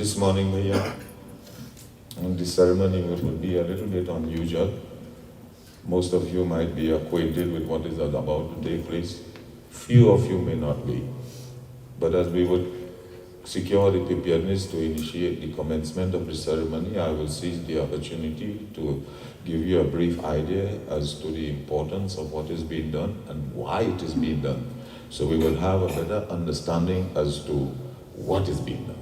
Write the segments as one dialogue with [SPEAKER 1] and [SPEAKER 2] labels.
[SPEAKER 1] This morning, Bhaiya, the ceremony would be a little bit unusual. Most of you might be acquainted with what is about to take place. Few of you may not be. But as we would secure the preparedness to initiate the commencement of the ceremony, I will seize the opportunity to give you a brief idea as to the importance of what is being done and why it is being done. So we will have a better understanding as to what is being done.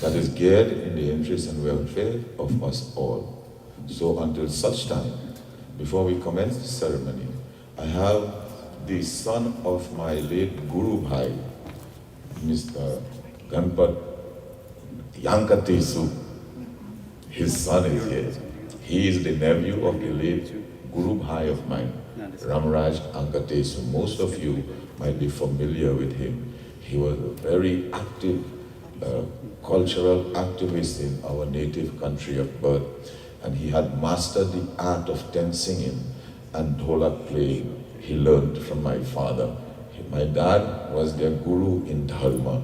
[SPEAKER 1] That is geared in the interest and welfare of us all. So until such time, before we commence the ceremony, I have the son of my late Guru Bhai, Mr. Ganpat Yankatesu, His son is here. He is the nephew of the late Guru Bhai of mine, Ramraj Ankate. So most of you might be familiar with him. He was a very active cultural activist in our native country of birth, and he had mastered the art of tent singing and dholak playing. He learned from my father. My dad was their guru in Dharma,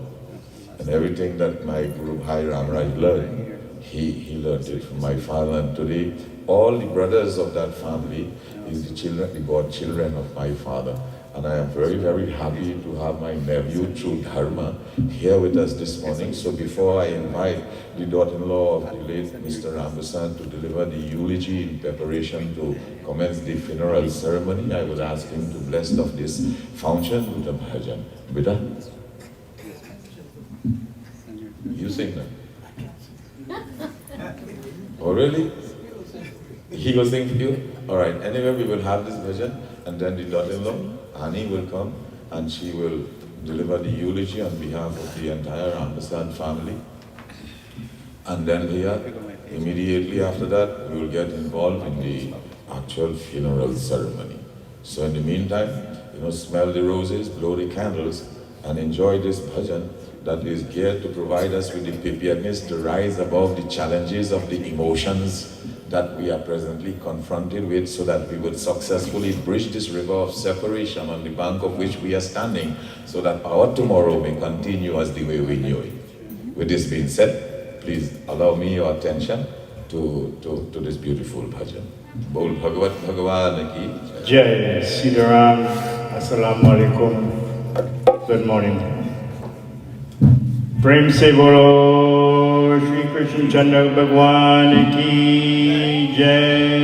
[SPEAKER 1] and everything that my Guru Bhai Ramraj learned, he learned it from my father. And today, all the brothers of that family is the godchildren of my father. And I am very, very happy to have my nephew through Dharma here with us this morning. So before I invite the daughter-in-law of the late Mr. Rampersaud to deliver the eulogy in preparation to commence the funeral ceremony, I would ask him to bless of this function with a bhajan. Bida? You sing that? Oh really? He will sing for you? Alright, anyway we will have this bhajan, and then the daughter-in-law Annie will come and she will deliver the eulogy on behalf of the entire Rampersaud family. And then immediately after that, we will get involved in the actual funeral ceremony. So in the meantime, smell the roses, blow the candles, and enjoy this bhajan that is geared to provide us with the preparedness to rise above the challenges of the emotions that we are presently confronted with, so that we would successfully bridge this river of separation on the bank of which we are standing, so that our tomorrow may continue as the way we knew it. With this being said, please allow me your attention to this beautiful bhajan. Bol Bhagavat Bhagavan ki
[SPEAKER 2] Jai Siddharam. Assalamu alaikum. Good morning. Prem se bolo Shri Krishna Chandra Bhagwan ki Jai.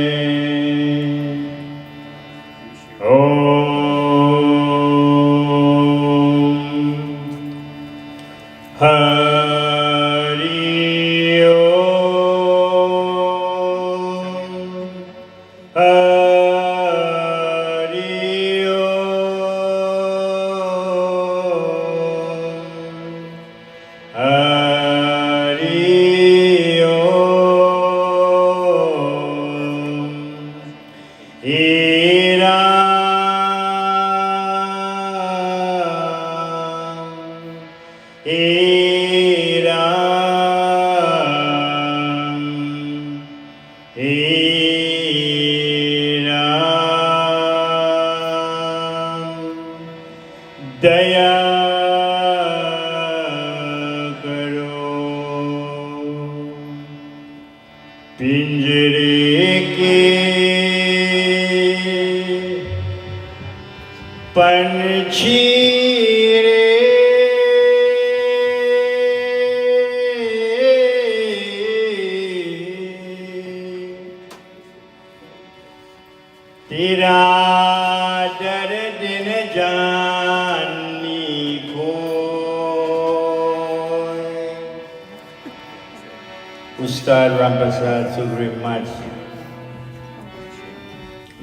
[SPEAKER 2] Ustad Rampersaud Sugrim Mat.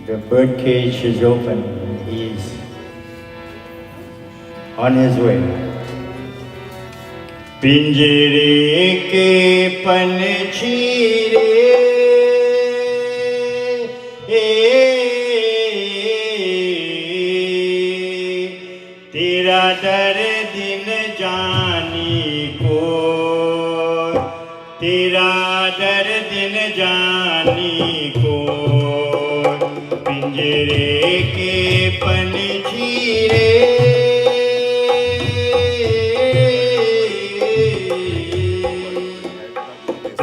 [SPEAKER 2] The birdcage is open. He's on his way. Pinjare ke panchi re, tera dar din jani ko, tera dar din jani ko, pinjare ke panchi re.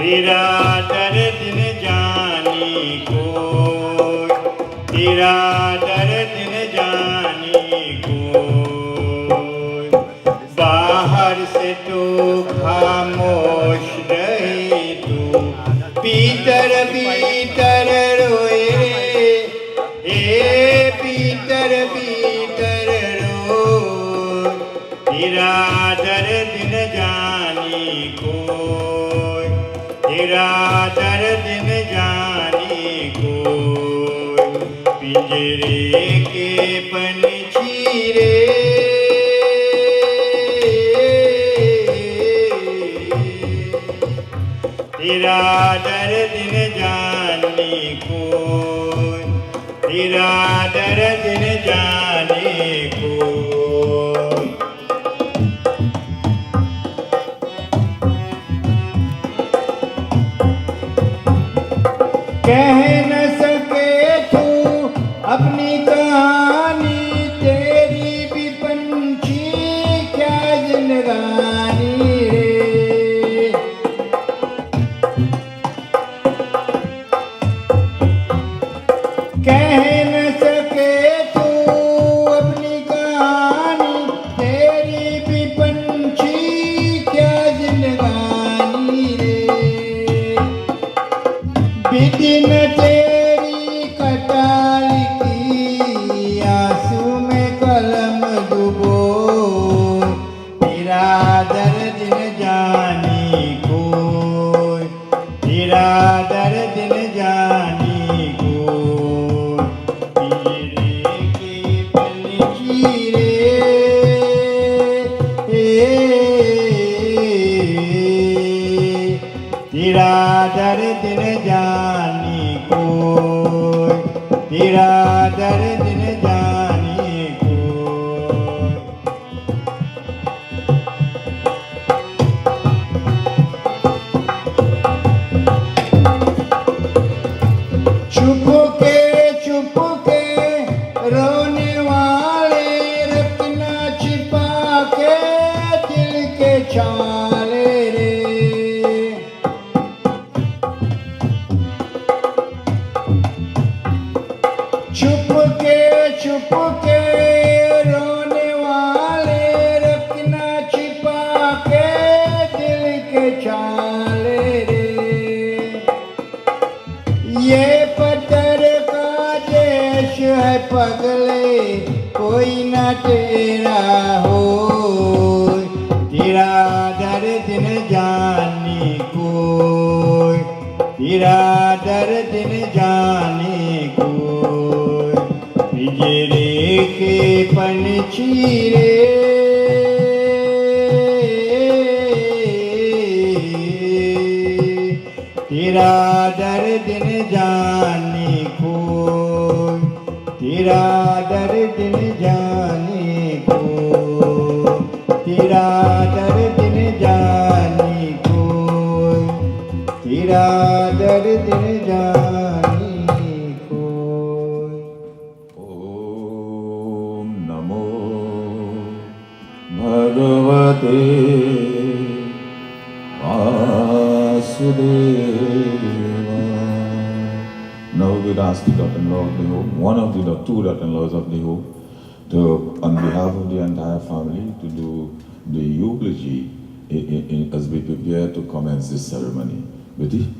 [SPEAKER 2] तेरा दर्द न जानी कोई, तेरा दर्द न जानी कोई, बाहर से तो खामोश रहे तू, भीतर भीतर रोए रे, ए भीतर भीतर रोए, तेरा दर्द न जानी कोई, तेरा दर्द न जाने कोई, पिंजरे के पंछी रे, तेरा दर्द न जाने कोई, तेरा दर्द न जाने कोई। कह न सके तू अपनी कहानी, तेरी भी पंछी क्या जिंदगानी रे। कह न सके तू अपनी कहानी, तेरी भी पंछी क्या जिंदगानी रे। विधि न तेरी कटाल की, आंसू में कलम डुबो, तेरा दर्द न जाने कोई, तेरा दर्द न जाने कोई। पिंजरे के पंछी रे, तेरा दर्द न जाने कोई, तेरा दर्द न जाने कोई। चुप के रोने वाले, रखना छिपा के दिल के छाले रे। चुप के रोने वाले, रखना छिपा के दिल के छाले रे। ये पत्थर का देश है पगले, कोई न तेरा हो, तेरा दर्द न जाने कोई, तेरा दर्द न जाने कोई। पिंजरे के पंछी रे, तेरा दर्द न जाने कोई, तेरा दर्द न जाने कोई, तेरा दर्द न जाने कोई, तेरा दर्द न जाने कोई।
[SPEAKER 1] ओम नमो भगवते Vasudeva. Now we'll ask the daughter-in-law of the home, one of the two daughter-in-laws of the home, to, on behalf of the entire family, to do the eulogy as we prepare to commence this ceremony. Betty?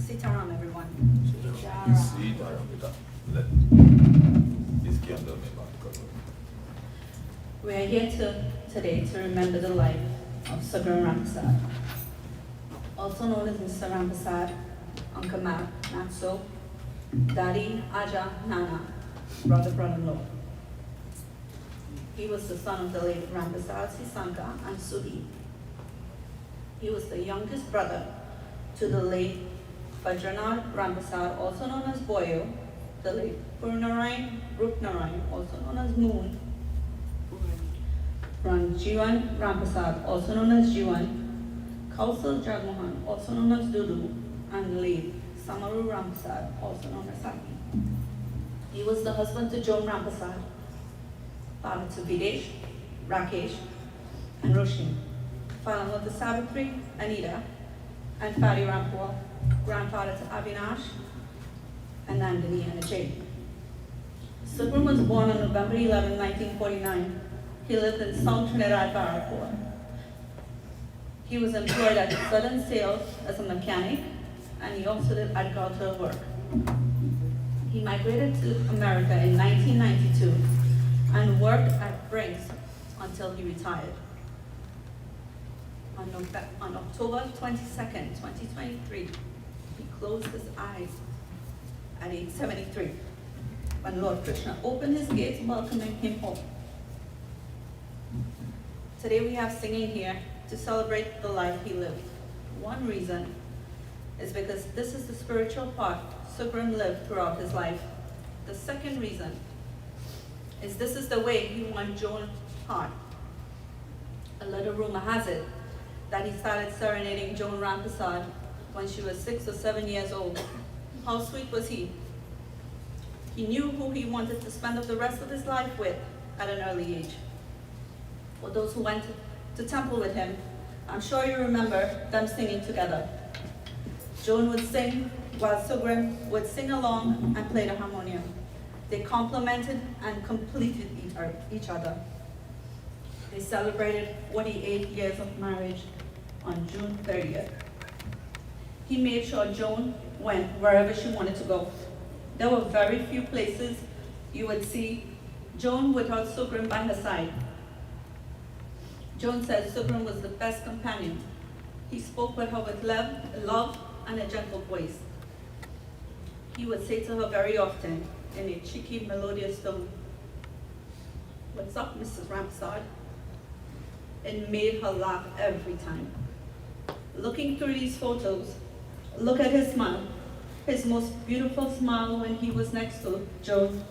[SPEAKER 3] Sit around, everyone. We are here today to remember the life of Sugrim Rampersaud, also known as Mr. Rampersaud, Uncle Matso, Daddy, Aja, Nana, brother-in-law. He was the son of the late Rampersaud Sisanka and Sugrim. He was the youngest brother to the late Bajranad Rampersaud, also known as Boyo, the late Purnarayan Rupnarayan, also known as Moon, Ranjivan Rampersaud, also known as Jiwan, Kausal Jagmohan, also known as Dudu, and the late Samaru Rampersaud, also known as Saki. He was the husband to Joan Rampersaud, father to Videsh, Rakesh, and Roshni, father of the Savitri, Anita, and Fadi Rampur, grandfather to Avinash, and Nandini and Ajay. Sugrim was born on November 11, 1949. He lived in South Trinidad, Barrackpore. He was employed at Southern Sales as a mechanic, and he also did agricultural work. He migrated to America in 1992 and worked at Brinks until he retired. On October 22nd, 2023, he closed his eyes at age 73 when Lord Krishna opened his gates welcoming him home. Today we have singing here to celebrate the life he lived. One reason is because this is the spiritual part Sugrim lived throughout his life. The second reason is this is the way he won Joan's heart. A little rumor has it that he started serenading Joan Rampersaud when she was 6 or 7 years old. How sweet was he? He knew who he wanted to spend the rest of his life with at an early age. For those who went to temple with him, I'm sure you remember them singing together. Joan would sing while Sugrim would sing along and play the harmonium. They complemented and completed each other. They celebrated 48 years of marriage on June 30th. He made sure Joan went wherever she wanted to go. There were very few places you would see Joan without Sugrim by her side. Joan said Sugrim was the best companion. He spoke with her with love and a gentle voice. He would say to her very often in a cheeky, melodious tone, "What's up, Mrs. Rampersaud?" It made her laugh every time. Looking through these photos, look at his smile, his most beautiful smile when he was next to Joan.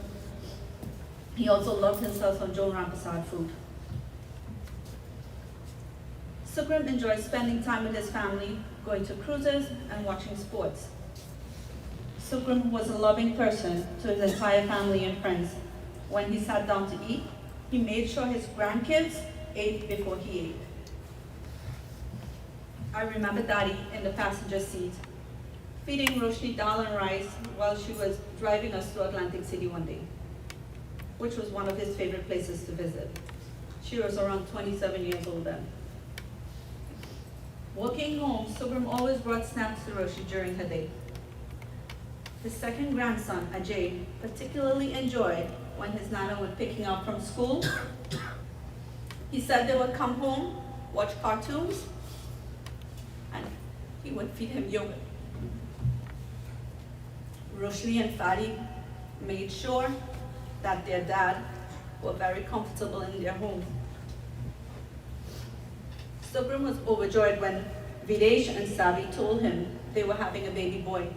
[SPEAKER 3] He also loved himself some Joan Rampersaud food. Sugrim enjoyed spending time with his family, going to cruises and watching sports. Sugrim was a loving person to his entire family and friends. When he sat down to eat, he made sure his grandkids ate before he ate. I remember Daddy in the passenger seat, feeding Roshni dal and rice while she was driving us to Atlantic City one day, which was one of his favorite places to visit. She was around 27 years old then. Walking home, Sugrim always brought snacks to Roshi during her day. His second grandson, Ajay, particularly enjoyed when his nana would pick him up from school. He said they would come home, watch cartoons, and he would feed him yogurt. Roshni and Fadi made sure that their dad were very comfortable in their home. Sugrim was overjoyed when Videsh and Savi told him they were having a baby boy.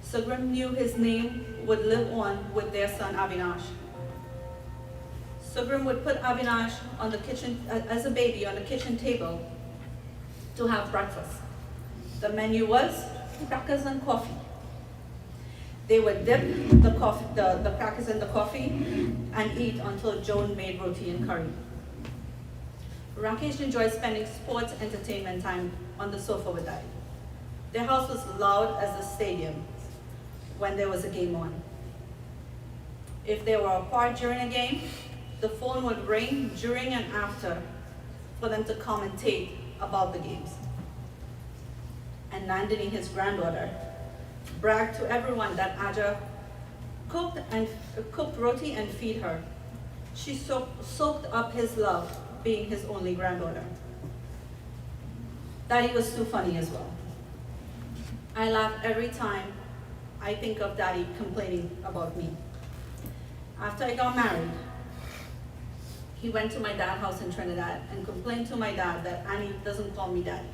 [SPEAKER 3] Sugrim knew his name would live on with their son Avinash. Sugrim would put Avinash on the kitchen as a baby on the kitchen table to have breakfast. The menu was crackers and coffee. They would dip the crackers in the coffee and eat until Joan made roti and curry. Rakesh enjoyed spending sports entertainment time on the sofa with Daddy. Their house was loud as a stadium when there was a game on. If they were apart during a game, the phone would ring during and after for them to commentate about the games. And Nandini, his granddaughter, bragged to everyone that Aja cooked roti and feed her. She soaked up his love, being his only granddaughter. Daddy was too funny as well. I laugh every time I think of Daddy complaining about me. After I got married, he went to my dad's house in Trinidad and complained to my dad that Annie doesn't call me Daddy.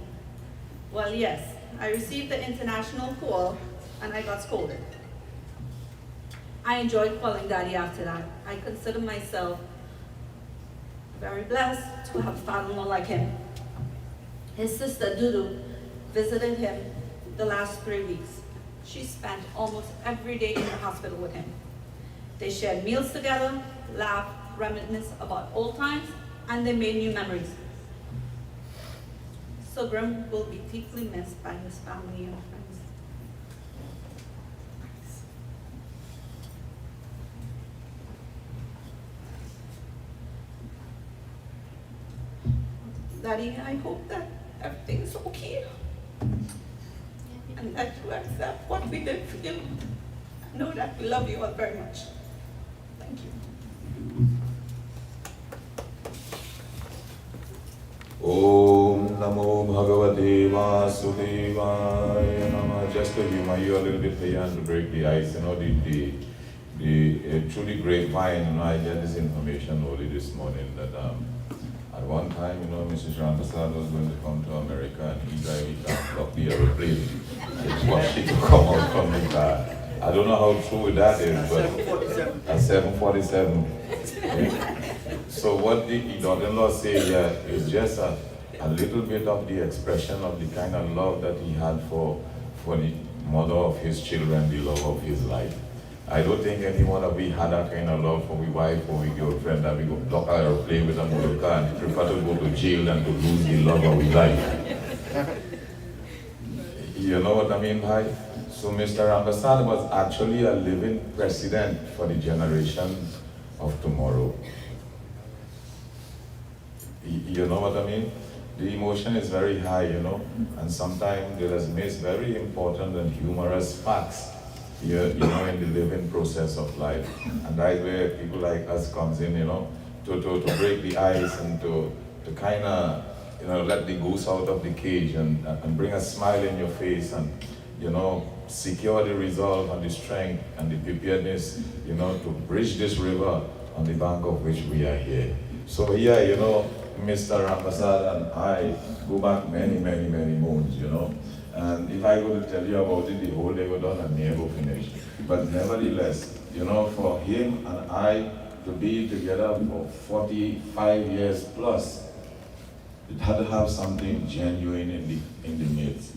[SPEAKER 3] Well, yes, I received the international call and I got scolded. I enjoyed calling Daddy after that. I consider myself very blessed to have a father-in-law like him. His sister Dudu visited him the last 3 weeks. She spent almost every day in the hospital with him. They shared meals together, laughed, reminisced about old times, and they made new memories. Sugrim will be deeply missed by his family and friends. Daddy, I hope that everything is okay and that you accept what we did for you. I know that we love you all very much. Thank you.
[SPEAKER 1] Om Namo Bhagavate Vasudevaya Namah just to humor you a little bit here and to break the ice, through the grapevine, I get this information early this morning that at one time, Mrs. Rampersaud was going to come to America and he blocked the aeroplane. He wanted to come out from the car. I don't know how true that is, but at 7:47. So what the daughter-in-law said here is just a little bit of the expression of the kind of love that he had for the mother of his children, the love of his life. I don't think any one of we had that kind of love for we wife or we girlfriend that we go block our aeroplane with a motor car and prefer to go to jail than to lose the love of we life. You know what I mean, bhai? So Mr. Rampersaud was actually a living president for the generation of tomorrow. You know what I mean? The emotion is very high, and sometimes they just miss very important and humorous facts here, in the living process of life. And that's where people like us comes in, to break the ice and to kind of, let the goose out of the cage and bring a smile in your face and, secure the resolve and the strength and the preparedness, to bridge this river on the bank of which we are here. So here, Mr. Rampersaud and I go back many, many, many moons, And if I go to tell you about it, the whole day go done and never finish. But nevertheless, for him and I to be together for 45 years plus, it had to have something genuine in the midst.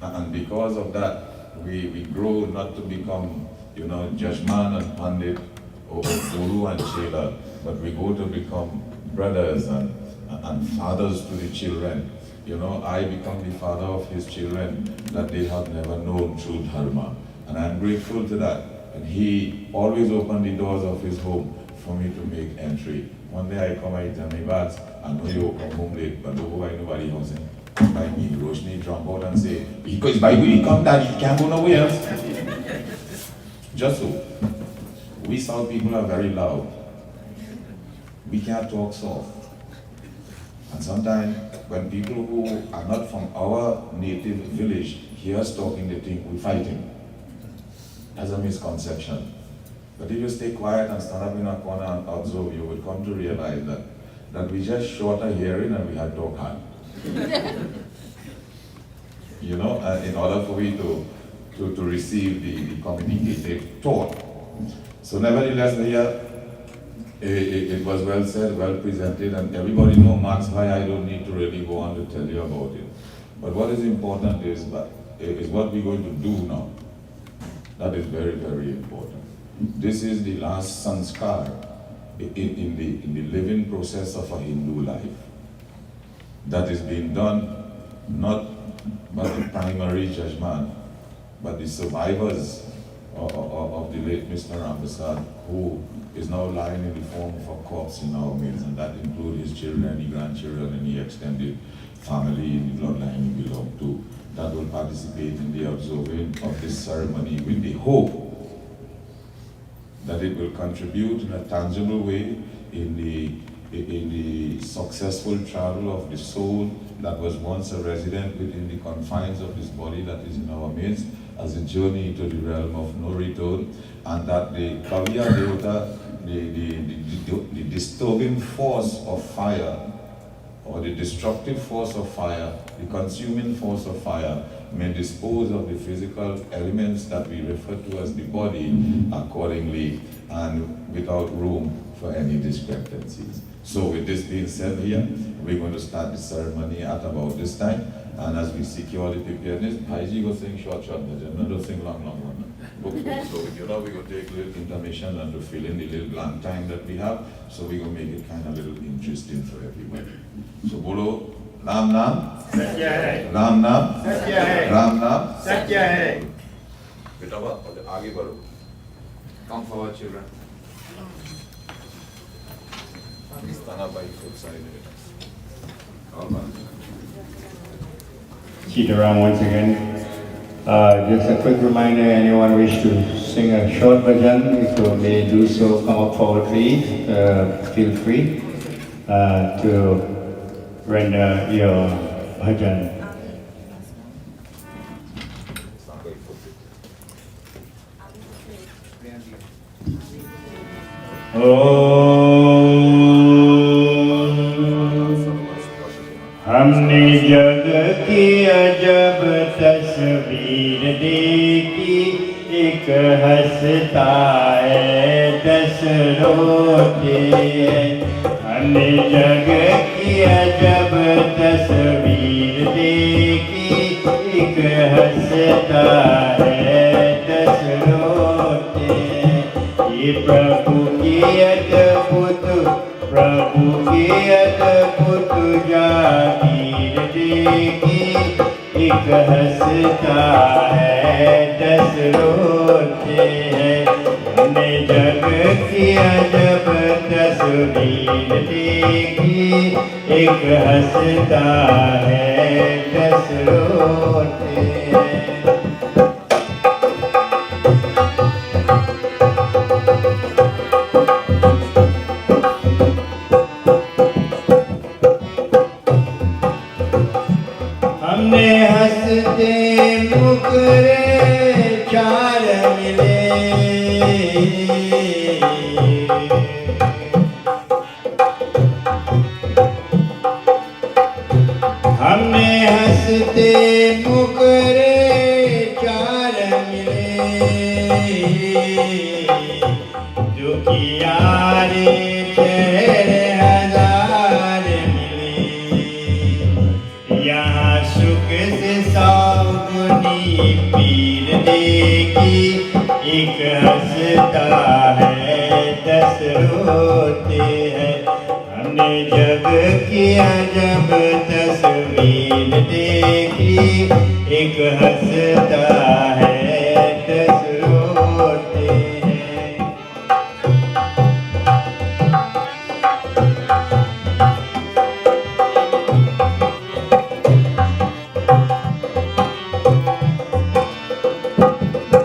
[SPEAKER 1] And because of that, we grow not to become, judgman and pandit or guru and chela, but we go to become brothers and fathers to the children. I become the father of his children that they have never known through dharma. And I'm grateful to that. And he always opened the doors of his home for me to make entry. One day I come, I tell me, Bats, I know you come home late, but don't go by nobody housing. By me, Roshni jump out and say, because by when he come down, he can't go nowhere else. Just so. We South people are very loud. We can't talk soft. And sometimes when people who are not from our native village hear us talking, they think we're fighting. That's a misconception. But if you stay quiet and stand up in a corner and observe, you will come to realize that we just short a hearing and we had talk hard. In order for we to receive the communicated thought. So nevertheless, here, it was well said, well presented, and everybody knows Max why I don't need to really go on to tell you about it. But what is important is what we're going to do now. That is very, very important. This is the last sanskar in the living process of a Hindu life. That is being done not by the primary judgment, but the survivors of the late Mr. Rampersaud, who is now lying in the form of a corpse in our midst, and that includes his children, the grandchildren, and the extended family in the bloodline he belonged to, that will participate in the observing of this ceremony with the hope that it will contribute in a tangible way in the successful travel of the soul that was once a resident within the confines of this body that is in our midst, as a journey to the realm of no return, and that the Kavya Devata, the disturbing force of fire, or the destructive force of fire, the consuming force of fire, may dispose of the physical elements that we refer to as the body accordingly and without room for any discrepancies. So with this being said here, we're going to start the ceremony at about this time. And as we secure the preparedness, Bhaiji will sing short, but don't sing long. Okay, so we're going to take a little intermission and to fill in the little blank time that we have. So we're going to make it kind of a little interesting for everybody. So Bolo, Ram Nam,
[SPEAKER 2] Satya hai.
[SPEAKER 1] Ram Nam,
[SPEAKER 2] Satya hai.
[SPEAKER 1] Ram Nam,
[SPEAKER 2] Satya hai.
[SPEAKER 1] Beta ba, aage baro. Come forward, children. Stand up by your foot side. All right.
[SPEAKER 2] Sitaram once again. Just a quick reminder, anyone wish to sing a short bhajan, if you may do so, come up forward please. Feel free to render your bhajan.
[SPEAKER 1] Stand by your foot.
[SPEAKER 2] हमने जग की अजब तस्वीर देखी, एक हंसता है 10 रोते हैं। हमने जग की अजब तस्वीर देखी, एक हंसता है 10 रोते हैं। ये प्रभु की अद्भुत जागीर देखी, एक हंसता है 10 रोते हैं। हमने जग की अजब तस्वीर देखी, एक हंसता है 10 रोते हैं। हमने हंसते मुखरे 4 मिले, हमने हंसते मुखरे 4 मिले, दुखी यारे चेहरे 1000 मिले। यहाँ सुख से 100 गुनी पीर देखी, एक हंसता है 10 रोते हैं। हमने जग की अजब तस्वीर देखी, एक हंसता है 10 रोते हैं।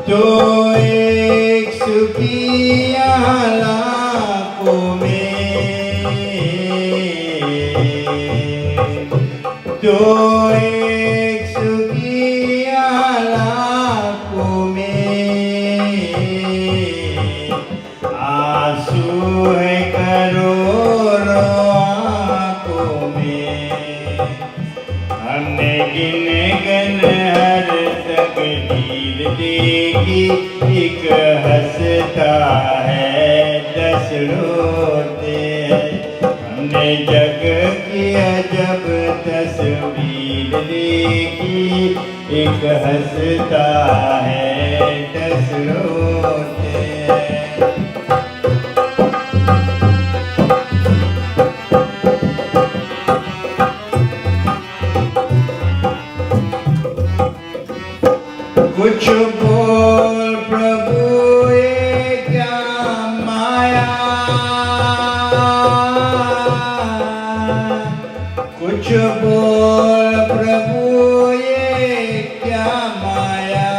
[SPEAKER 2] तो एक सुखी लाखों में, तो एक सुखी लाखों में, आंसू है करोड़ों आँखों में। हमने गिन गन हर तकदीर देखी, एक हंसता है 10 रोते हैं। हमने जग की अजब तस्वीर देखी, एक हंसता है 10 रोते हैं। कुछ बोल प्रभु ये क्या माया, कुछ बोल प्रभु ये क्या माया।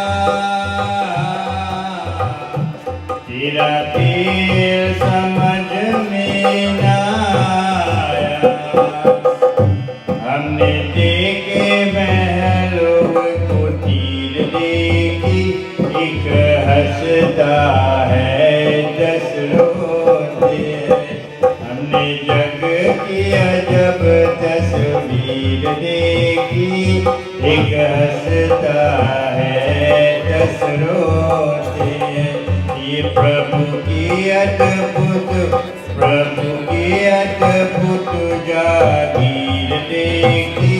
[SPEAKER 2] तेरा तेल समझ में ना आया। हमने देखे महलों को तीर देखी, एक हंसता है 10 रोते हैं। हमने जग की अजब तस्वीर देखी, एक हंसता है 10 रोते हैं। ये प्रभु की अद्भुत जागीर देखी,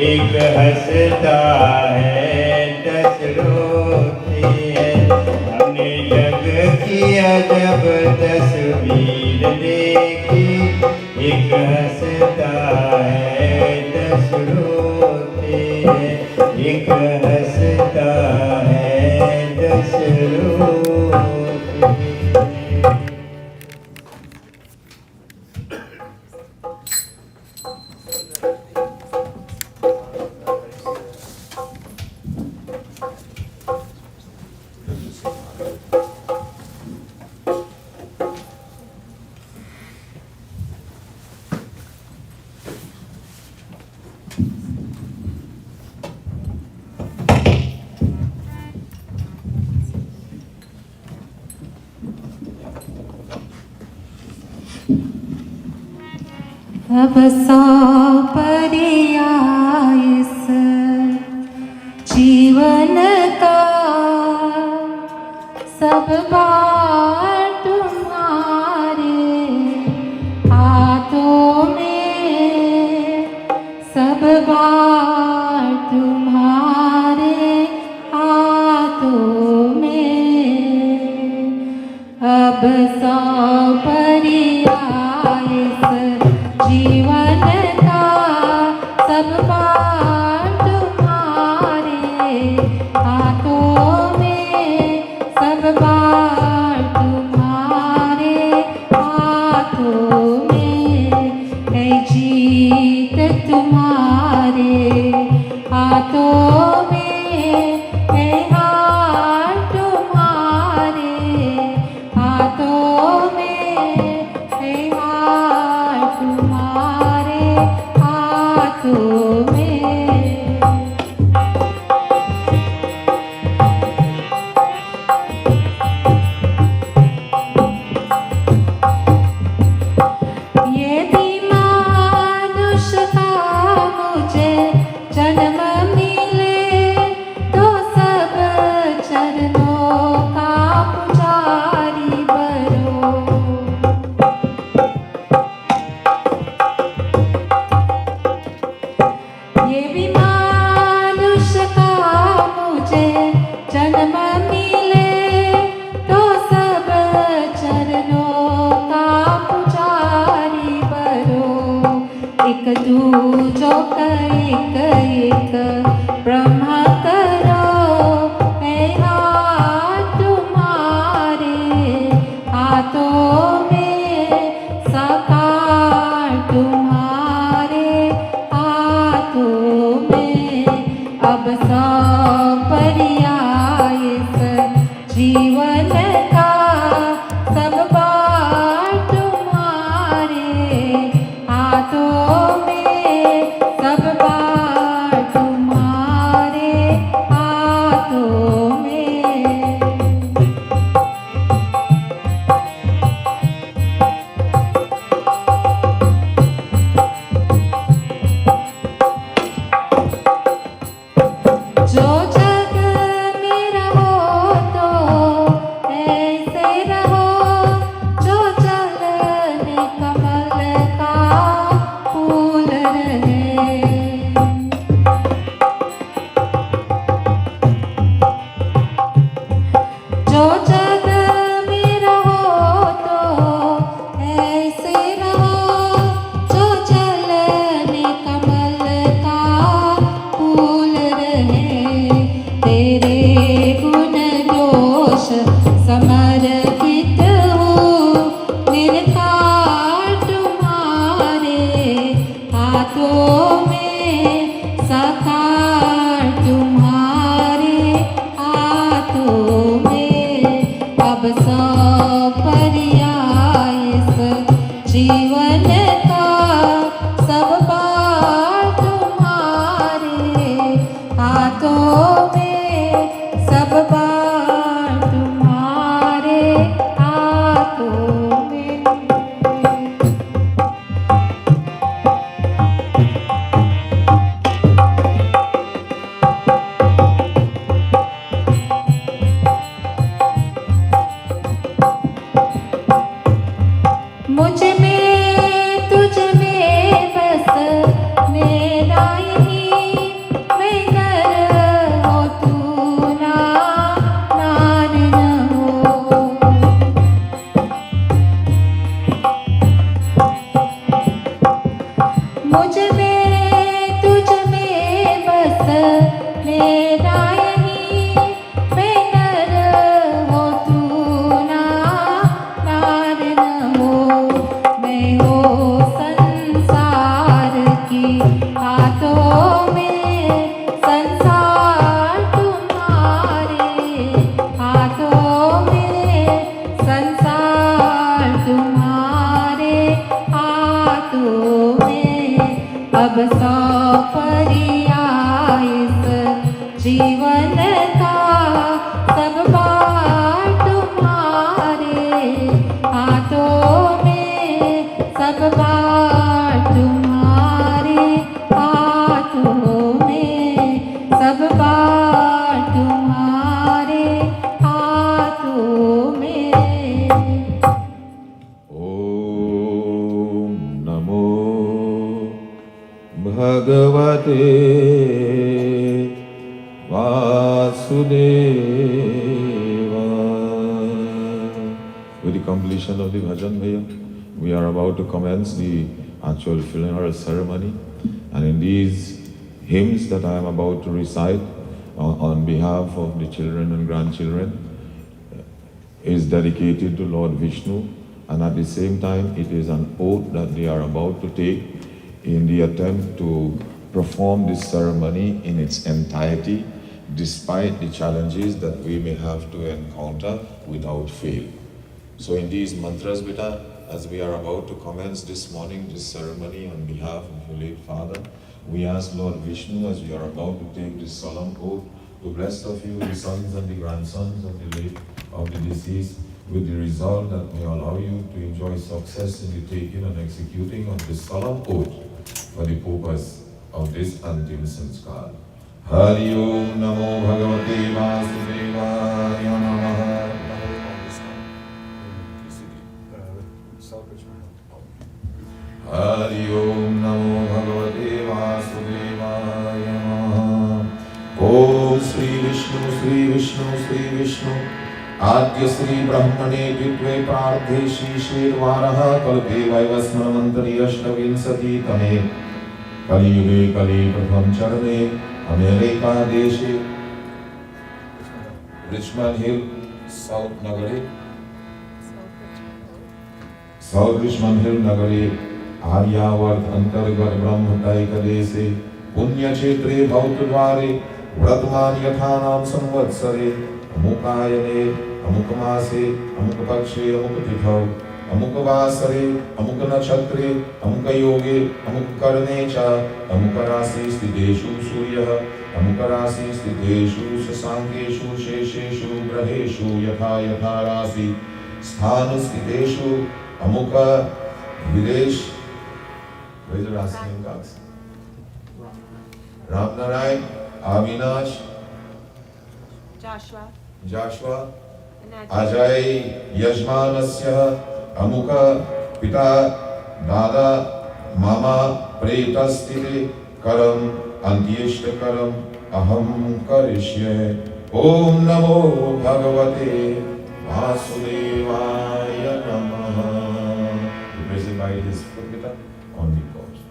[SPEAKER 2] एक हंसता है 10 रोते हैं। हमने जग की अजब तस्वीर देखी, एक हंसता है 10 रोते हैं, एक हंसता है 10 रोते हैं।
[SPEAKER 4] अब सौ परिया इस जीवन का सब बार तुम्हारे हाथों में, सब बार तुम्हारे हाथों में। अब सौ परिया इस जीवन का सब बार तुम्हारे हाथों में, सब बार तुम्हारे हाथों में। है जीत तुम्हारे हाथों में, है हार तुम्हारे हाथों में, है हार तुम्हारे हाथों में। यदि मानुष का मुझे जन्म मिले तो सब चरणों का पुजारी बनो। ये भी मानुष का मुझे जन्म मिले तो सब चरणों का पुजारी बनो। एक दूजों का एक एक ब्रह्म करो, है हाथ तुम्हारे हाथों में, साकार तुम्हारे हाथों में। अब सौ परिया इस जीवन का सब बार तुम्हारे हाथों में, सब बार तुम्हारे हाथों में। जो जग में रहो तो ऐसे रहो, जो चलने कमल का फूल रहे। जो जग में रहो तो ऐसे रहो, जो चलने कमल का फूल रहे। तेरे गुण दोष समर्पित हूँ, निरकार तुम्हारे हाथों में, साकार तुम्हारे हाथों में। अब सौ परिया इस जीवन का सब बार तुम्हारे हाथों में, सब बार तुम्हारे
[SPEAKER 1] Bhagavate Vasudeva. With the completion of the bhajan, bhaiya, we are about to commence the actual funeral ceremony. And in these hymns that I am about to recite on behalf of the children and grandchildren is dedicated to Lord Vishnu, and at the same time it is an oath that they are about to take in the attempt to perform this ceremony in its entirety despite the challenges that we may have to encounter without fail. So in these mantras, beta, as we are about to commence this morning, this ceremony on behalf of your late father, we ask Lord Vishnu, as we are about to take this solemn oath, to bless of you the sons and the grandsons of the deceased, with the result that may allow you to enjoy success in the taking and executing of this solemn oath for the purpose of this antim sanskar. Hari Om Namo Bhagavate Vasudevaya Namaha. Hari Om Namo Bhagavate Vasudevaya Namaha. Om Sri Vishnu, Sri Vishnu, Sri Vishnu. Adya Sri Brahmane Ditve Pradhe Shri Shirvaraha Kalpe Vaivasmanamantari Ashtavinsati Tame Kali Yuge Kali Pratham Charane Amerika Deshe Richmond Hill, South Nagari South Richmond Hill Nagari Aryavart Antargat Brahmataika Dese Punya Chetre Bhautadvare Vratman Yathanam Samvatsare Amukayane Amukamase Amukapakshe Amukatithau Amukavasare Amukanachatre Amukayoge Amukarnecha Amukarasi Stideshu Surya Amukarasi Stideshu Sasankeshu Shesheshu Graheshu Yatha Yatha Rasi Sthanu Stideshu Amuka Videsh. Where is the Rasi name, Kax? Ramnarayan, Avinash, Joshua, Ajay, Yajmanasya, Amuka, Pita, Dada, Mama, Pretastite, Karam, Antyeshta Karam, Aham Karishye. Om Namo Bhagavate Vasudevaya Namaha. He places by his foot, Pita, on the corpse.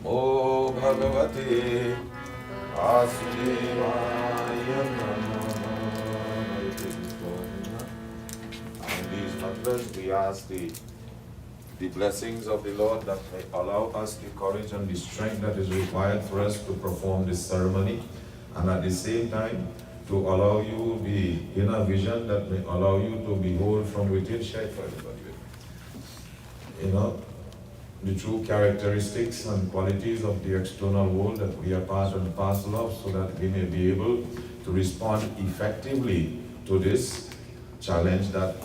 [SPEAKER 1] Namo Bhagavate Vasudevaya Namaha. In these mantras, we ask the blessings of the Lord that may allow us the courage and the strength that is required for us to perform this ceremony, and at the same time to allow you the inner vision that may allow you to behold from within, share for everybody. The true characteristics and qualities of the external world that we are part and parcel of, so that we may be able to respond effectively to this challenge that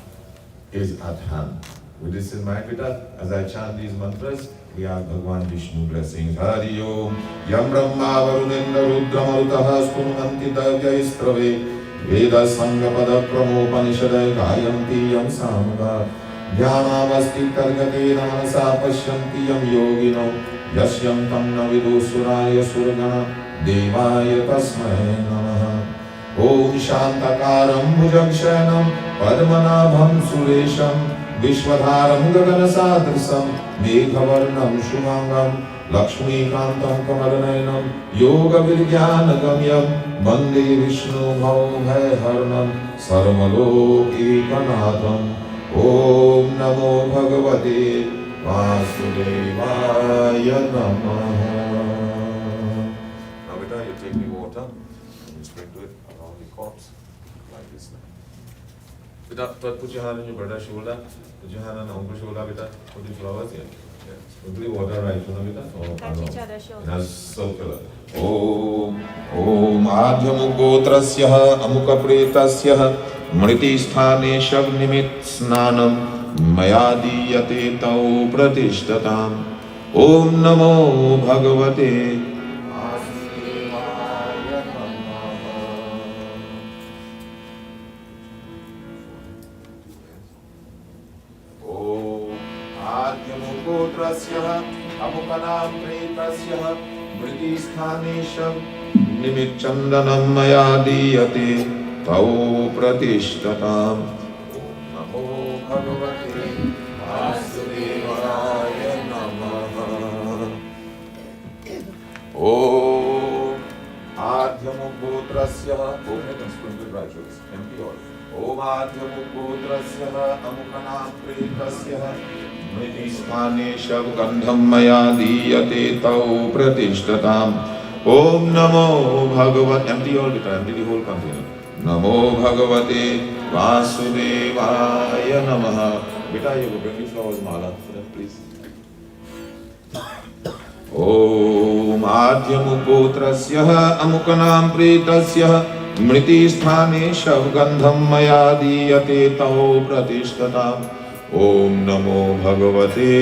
[SPEAKER 1] is at hand. With this in mind, as I chant these mantras, we ask Bhagwan Vishnu blessings. Hari Om Yam Brahma Varunendra Rudra Marutaha Spunanti Davyaistrave Veda Sangha Pada Pramopanishadai Gayanti Yam Samga Dhyanavasti Targate Namasa Pashyanti Yam Yogino Yasyam Tamna Vidusuraya Surgana Devaya Tasmai Namaha. Om Shantakaram Bhujakshanam Padmanabham Suresham Vishwadharam Gaganasadrisam Meghavarnam Shumangam Lakshmikantam Kamaranayanam Yoga Vidyanagamyam Bande Vishnu Bhaumaiharnam Sarvaloki Kanatham. Om Namo Bhagavate Vasudevaya Namaha. Now beta, you take the water and you sprinkle it around the corpse like this now. Beta, put your hand on your brother's shoulder, put your hand on uncle's shoulder, beta, put the flowers here. Sprinkle the water right shoulder, beta, or
[SPEAKER 5] Touch each other's shoulder.
[SPEAKER 1] in a circular. Om Adhyamugotrasya Amukapretasya Mriti Sthane Shagnimit Snanam Mayadiyate Tau Pratishtatam. Om Namo Bhagavate Vasudevaya Namaha. Om Adhyamugotrasya अमुकनां प्रेतस्य मृतिस्थाने शव निमिच्चन्दनं मया दीयते तौ प्रतिष्ठताम्। ॐ नमो भगवते वासुदेवाय नमः। ॐ आद्यमुगोत्रस्य अमुकनां प्रेतस्य मृतिस्थाने शवगन्धं मया दीयते तौ प्रतिष्ठताम्। ॐ नमो भगवते नमो भगवते वासुदेवाय नमः। बेटा ये वो ब्रिंग फ्लावर्स माला प्लीज। ॐ आद्यमुगोत्रस्य अमुकनां प्रेतस्य मृतिस्थाने शवगन्धं मया दीयते तौ प्रतिष्ठताम्। ॐ नमो भगवते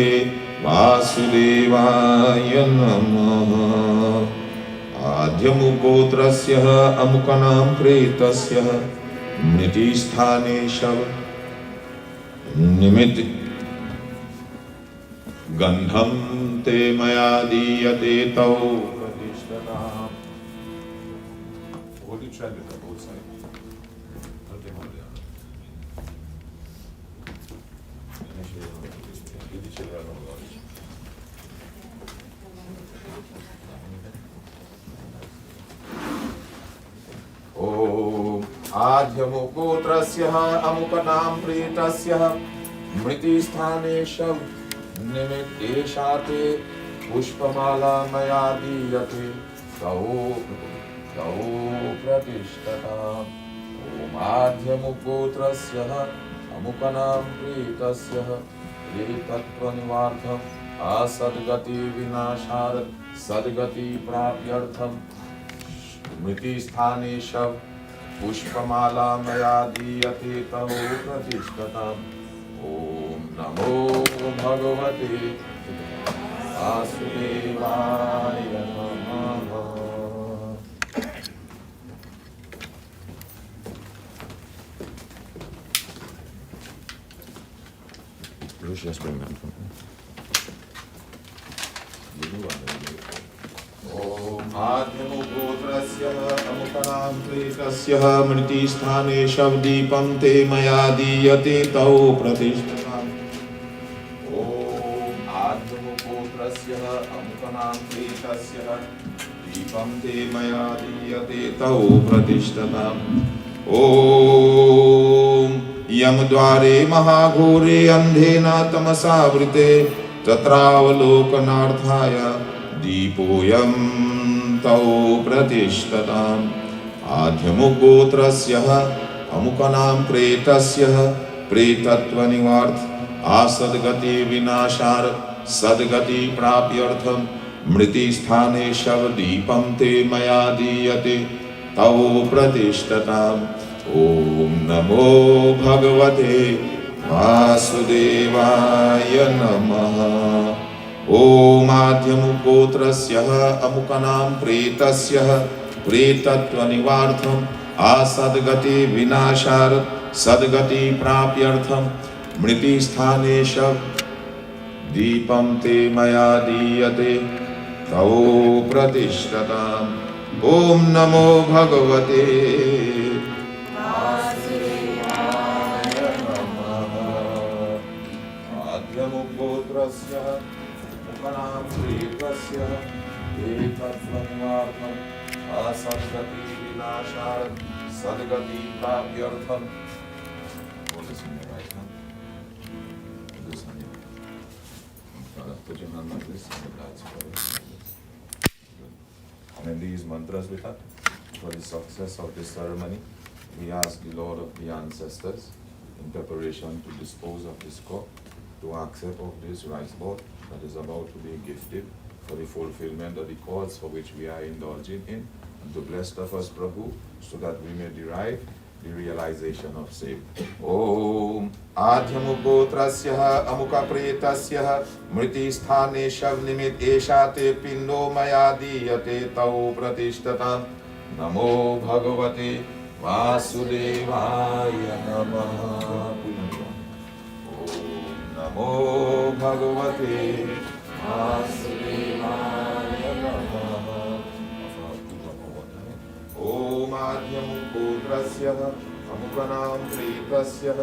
[SPEAKER 1] वासुदेवाय नमः। आद्यमुगोत्रस्य अमुकनां प्रेतस्य मृतिस्थाने शव निमित्त गन्धं ते मया दीयते तौ प्रतिष्ठताम्। Hold each hand with both sides. ॐ आद्यमुगोत्रस्य अमुकनां प्रेतस्य मृतिस्थाने शव निमित्तेशाते पुष्पमाला मया दीयते तौ प्रतिष्ठताम्। ॐ आद्यमुगोत्रस्य अमुकनां प्रेतस्य प्रेतत्वनिवार्थम् असद्गति विनाशार्थ सद्गति प्राप्त्यर्थं मृतिस्थाने शव पुष्पमाला मया दीयते तौ प्रतिष्ठताम्। ॐ नमो भगवते वासुदेवाय नमः। Just bring that from here. ॐ आद्यमुगोत्रस्य अमुकनां प्रेतस्य मृतिस्थाने शवदीपं ते मया दीयते तौ प्रतिष्ठताम्। ॐ आद्यमुगोत्रस्य अमुकनां प्रेतस्य दीपं ते मया दीयते तौ प्रतिष्ठताम्। ॐ यमद्वारे महाघोरे अन्धेन तमसावृते तत्रावलोकनार्थाय दीपोऽयं तौ प्रतिष्ठताम्। आद्यमुगोत्रस्य अमुकनां प्रेतस्य प्रेतत्वनिवार्थ आसद्गति विनाशार्थ सद्गति प्राप्त्यर्थं मृतिस्थाने शवदीपं ते मया दीयते तौ प्रतिष्ठताम्। ॐ नमो भगवते वासुदेवाय नमः। ॐ आद्यमुगोत्रस्य अमुकनां प्रेतस्य प्रेतत्वनिवार्थम् असद्गति विनाशार्थ सद्गति प्राप्त्यर्थं मृतिस्थाने शवदीपं ते मया दीयते तौ प्रतिष्ठताम्। ॐ नमो भगवते आद्यमुगोत्रस्य अमुकनां प्रेतस्य प्रेतत्वनिवार्थम् असद्गति विनाशार्थ सद्गति प्राप्त्यर्थं put your hand like this and that's for it. And in these mantras with us, for the success of this ceremony, we ask the Lord of the ancestors in preparation to dispose of this cup to accept of this rice bowl that is about to be gifted for the fulfillment of the cause for which we are indulging in, and to bless of us, Prabhu, so that we may derive the realization of same. Om Adhyamugotrasya Amuka Pretasya Mritisthane Shav Nimit Eshate Pindo Maya Diyate Tau Pratishtatam. Namo Bhagavate Vasudevaya Namaha. Om Namo Bhagavate Vasudevaya Namaha. Om Adhyam Putrasya Amukanam Pretasya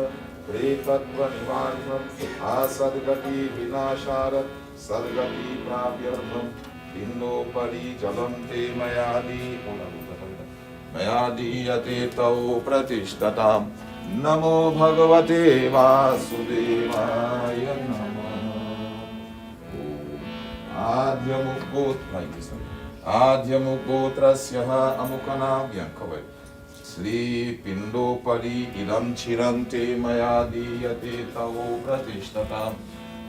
[SPEAKER 1] Pretatva Nivartham Asadgati Vinasharat Sadgati Prapyartham Indo Pari Jalam Te Mayadi Yate Tau Pratishtatam Namo Bhagavate Vasudevaya Namaha. Adhyamukotrasya amukanam Yankavai Sri Pindopari idam chirante mayadiyate tavo pratishthatam.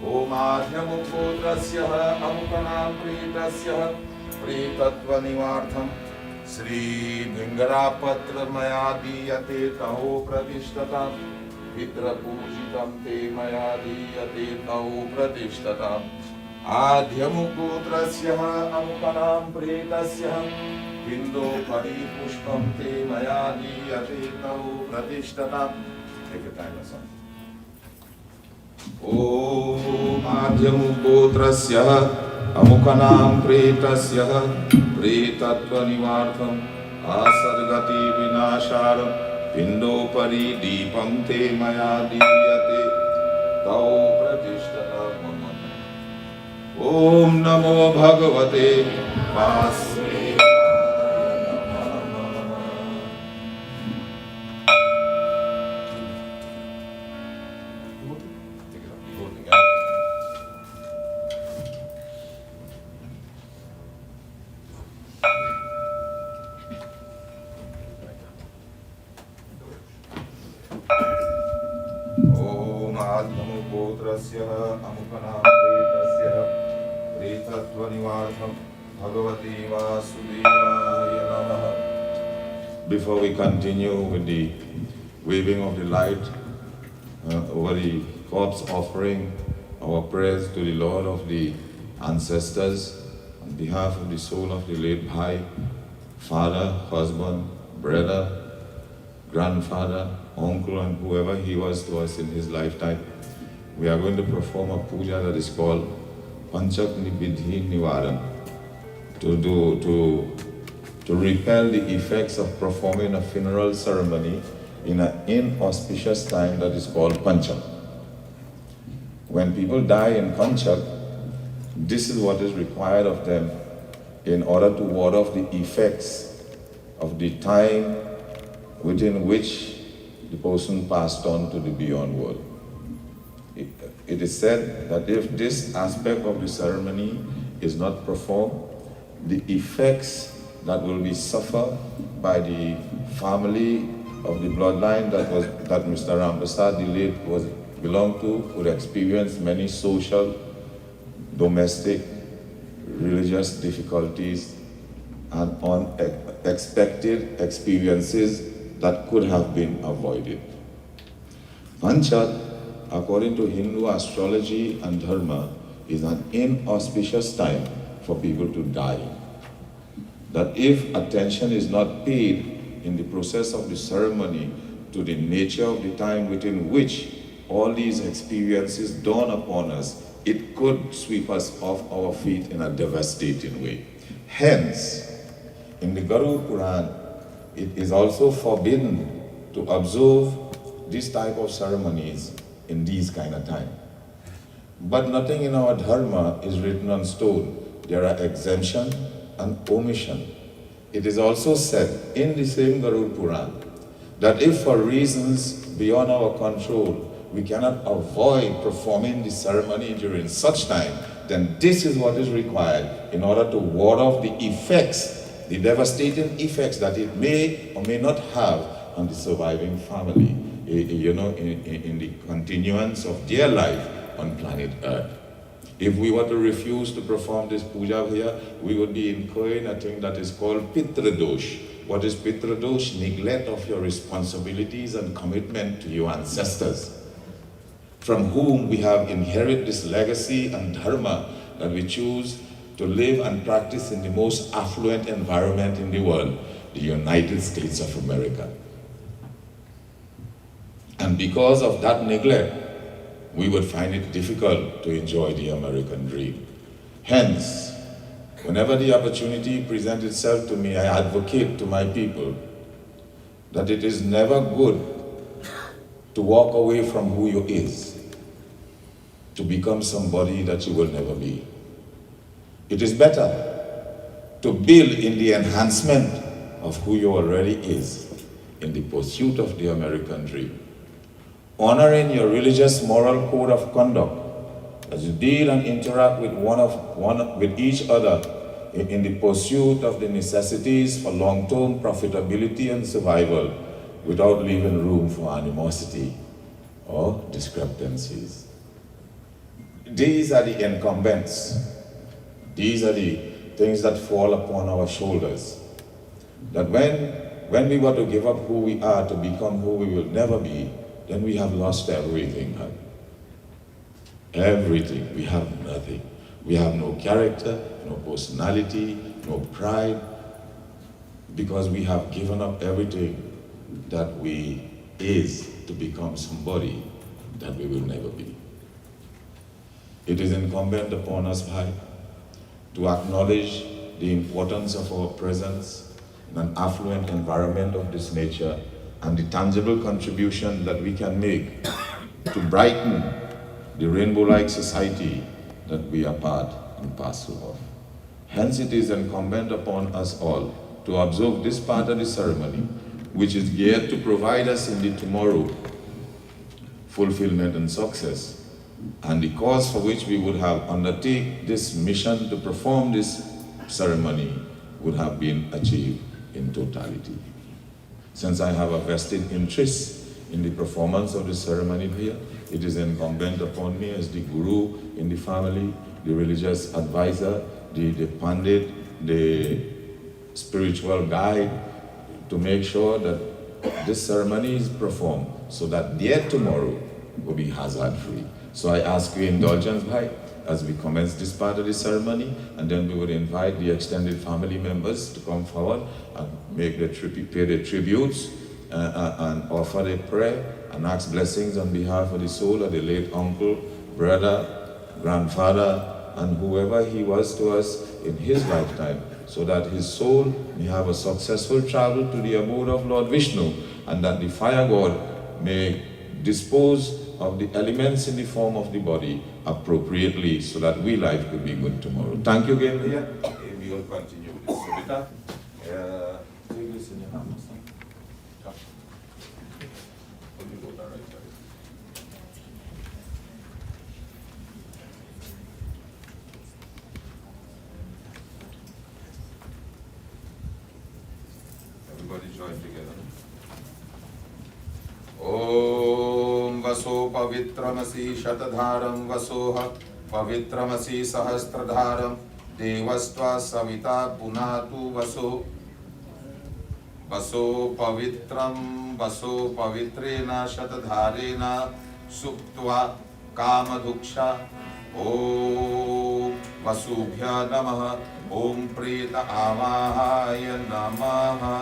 [SPEAKER 1] Om Adhyamukotrasya amukanam pretasya pretatva nivartham Sri Vingarapatra mayadiyate tavo pratishthatam. Vidra pujitam te mayadiyate tavo pratishthatam. Adhyamukotrasya amukanam pretasya Vindo paripushpam te mayadiyate tau pratishthatam. Take your time, son. Om Adhyamukotrasya amukanam pretasya pretatva nivartham asargati vinasharam Vindo paridipam te mayadiyate tau pratishthatam. Om Namo Bhagavate Vasudevaya Namaha. Om Adhyamukotrasya amukanam pretasya pretatva nivartham Bhagavati Vasudevaya Namaha. Before we continue with the waving of the light over the corpse offering, our prayers to the Lord of the ancestors on behalf of the soul of the late Bhai, father, husband, brother, grandfather, uncle, and whoever he was to us in his lifetime. We are going to perform a puja that is called Panchak Nibidhi Nivaran to repel the effects of performing a funeral ceremony in an inauspicious time that is called Panchak. When people die in Panchak, this is what is required of them in order to ward off the effects of the time within which the person passed on to the beyond world. It is said that if this aspect of the ceremony is not performed, the effects that will be suffered by the family of the bloodline that Mr. Rampersaud belonged to would experience many social, domestic, religious difficulties and unexpected experiences that could have been avoided. Panchak, according to Hindu astrology and dharma, is an inauspicious time for people to die. That if attention is not paid in the process of the ceremony to the nature of the time within which all these experiences dawn upon us, it could sweep us off our feet in a devastating way. Hence, in the Garuda Puran, it is also forbidden to observe this type of ceremonies in these kind of time. But nothing in our dharma is written on stone. There are exemption and omission. It is also said in the same Garuda Puran that if for reasons beyond our control we cannot avoid performing the ceremony during such time, then this is what is required in order to ward off the effects, the devastating effects that it may or may not have on the surviving family, in the continuance of their life on planet Earth. If we were to refuse to perform this puja here, we would be incurring a thing that is called Pitradosh. What is Pitradosh? Neglect of your responsibilities and commitment to your ancestors, from whom we have inherited this legacy and dharma that we choose to live and practice in the most affluent environment in the world, the United States of America. And because of that neglect, we would find it difficult to enjoy the American dream. Hence, whenever the opportunity presents itself to me, I advocate to my people that it is never good to walk away from who you is, to become somebody that you will never be. It is better to build in the enhancement of who you already is in the pursuit of the American dream. Honoring your religious moral code of conduct as you deal and interact with with each other in the pursuit of the necessities for long-term profitability and survival without leaving room for animosity or discrepancies. These are the incumbents. These are the things that fall upon our shoulders. That when we were to give up who we are to become who we will never be, then we have lost everything. Everything. We have nothing. We have no character, no personality, no pride, because we have given up everything that we is to become somebody that we will never be. It is incumbent upon us, Bhai, to acknowledge the importance of our presence in an affluent environment of this nature and the tangible contribution that we can make to brighten the rainbow-like society that we are part and parcel of. Hence, it is incumbent upon us all to observe this part of the ceremony, which is geared to provide us in the tomorrow fulfillment and success, and the cause for which we would have undertaken this mission to perform this ceremony would have been achieved in totality. Since I have a vested interest in the performance of the ceremony here, it is incumbent upon me as the guru in the family, the religious advisor, the pandit, the spiritual guide, to make sure that this ceremony is performed so that their tomorrow will be hazard-free. So I ask your indulgence, Bhai, as we commence this part of the ceremony, and then we would invite the extended family members to come forward and make pay their tributes and offer their prayer and ask blessings on behalf of the soul of the late uncle, brother, grandfather, and whoever he was to us in his lifetime, so that his soul may have a successful travel to the abode of Lord Vishnu, and that the fire god may dispose of the elements in the form of the body appropriately, so that we life could be good tomorrow. Thank you again, Leah. We will continue this. So, Rita, take this in your hand. Come. Put it over right side. Everybody join together. Om vaso pavitramasi shatadharam vasoha pavitramasi sahasradharam devastva savita punatu vaso vaso pavitrena shatadharena suktva kamaduksha. Om vasubhya namaha. Om preta amahaya namaha.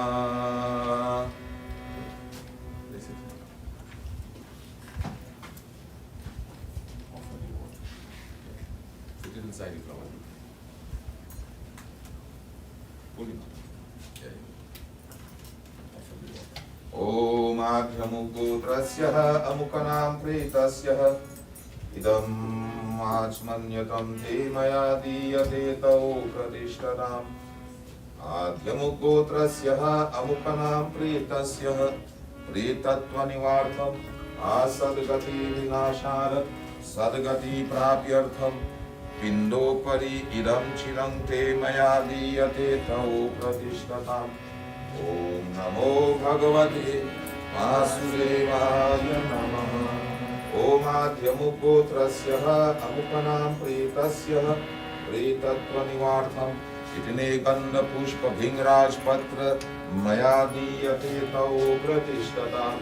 [SPEAKER 1] Inside the flower. Pull it. Om adhyamugotrasya amukanam pretasya idam achmanyatam te maya diyate tau pratishtatam. Adhyamugotrasya amukanam pretasya pretatva nivartham asadgati vinashara sadgati prapyartham Pindopari idam chiram te maya diyate tau pratishtatam. Om namo bhagavate vasudevaya namaha. Om adhyamugotrasya amukanam pretasya pretatva nivartham itine gandha pushpa bhingraj patra maya diyate tau pratishtatam.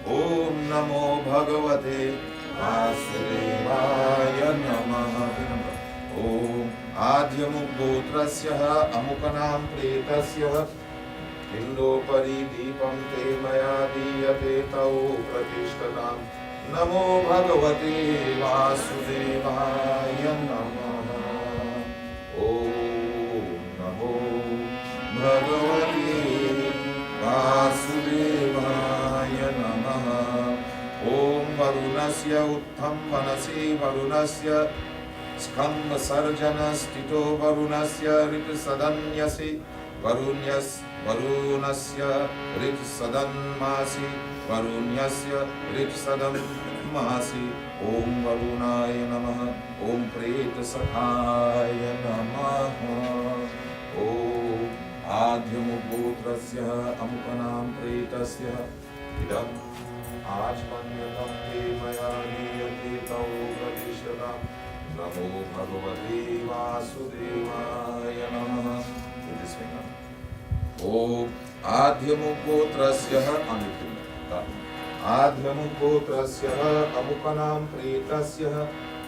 [SPEAKER 1] Om namo bhagavate vasudevaya namaha. Om adhyamugotrasya amukanam pretasya pindopari deepam te maya diyate tau pratishtatam. Namo bhagavate vasudevaya namaha. ॐ नमो भगवते वासुदेवाय नमः। ॐ वरुणस्य उत्थं मनसि वरुणस्य स्कम्भसर्जनस्थितो वरुणस्य ऋक्सदन्यसि वरुणस्य ऋक्सदन्मासि वरुण्यस्य ऋक्सदन्मासि। ॐ वरुणाय नमः। ॐ प्रेतसखाय नमः। ॐ आद्यमुगोत्रस्य अमुकनां प्रेतस्य इदम् आचमन्यतं ते मया नीयते तौ प्रतिष्ठता। नमो भगवते वासुदेवाय नमः। ॐ आद्यमुगोत्रस्य आद्यमुगोत्रस्य अमुकनां प्रेतस्य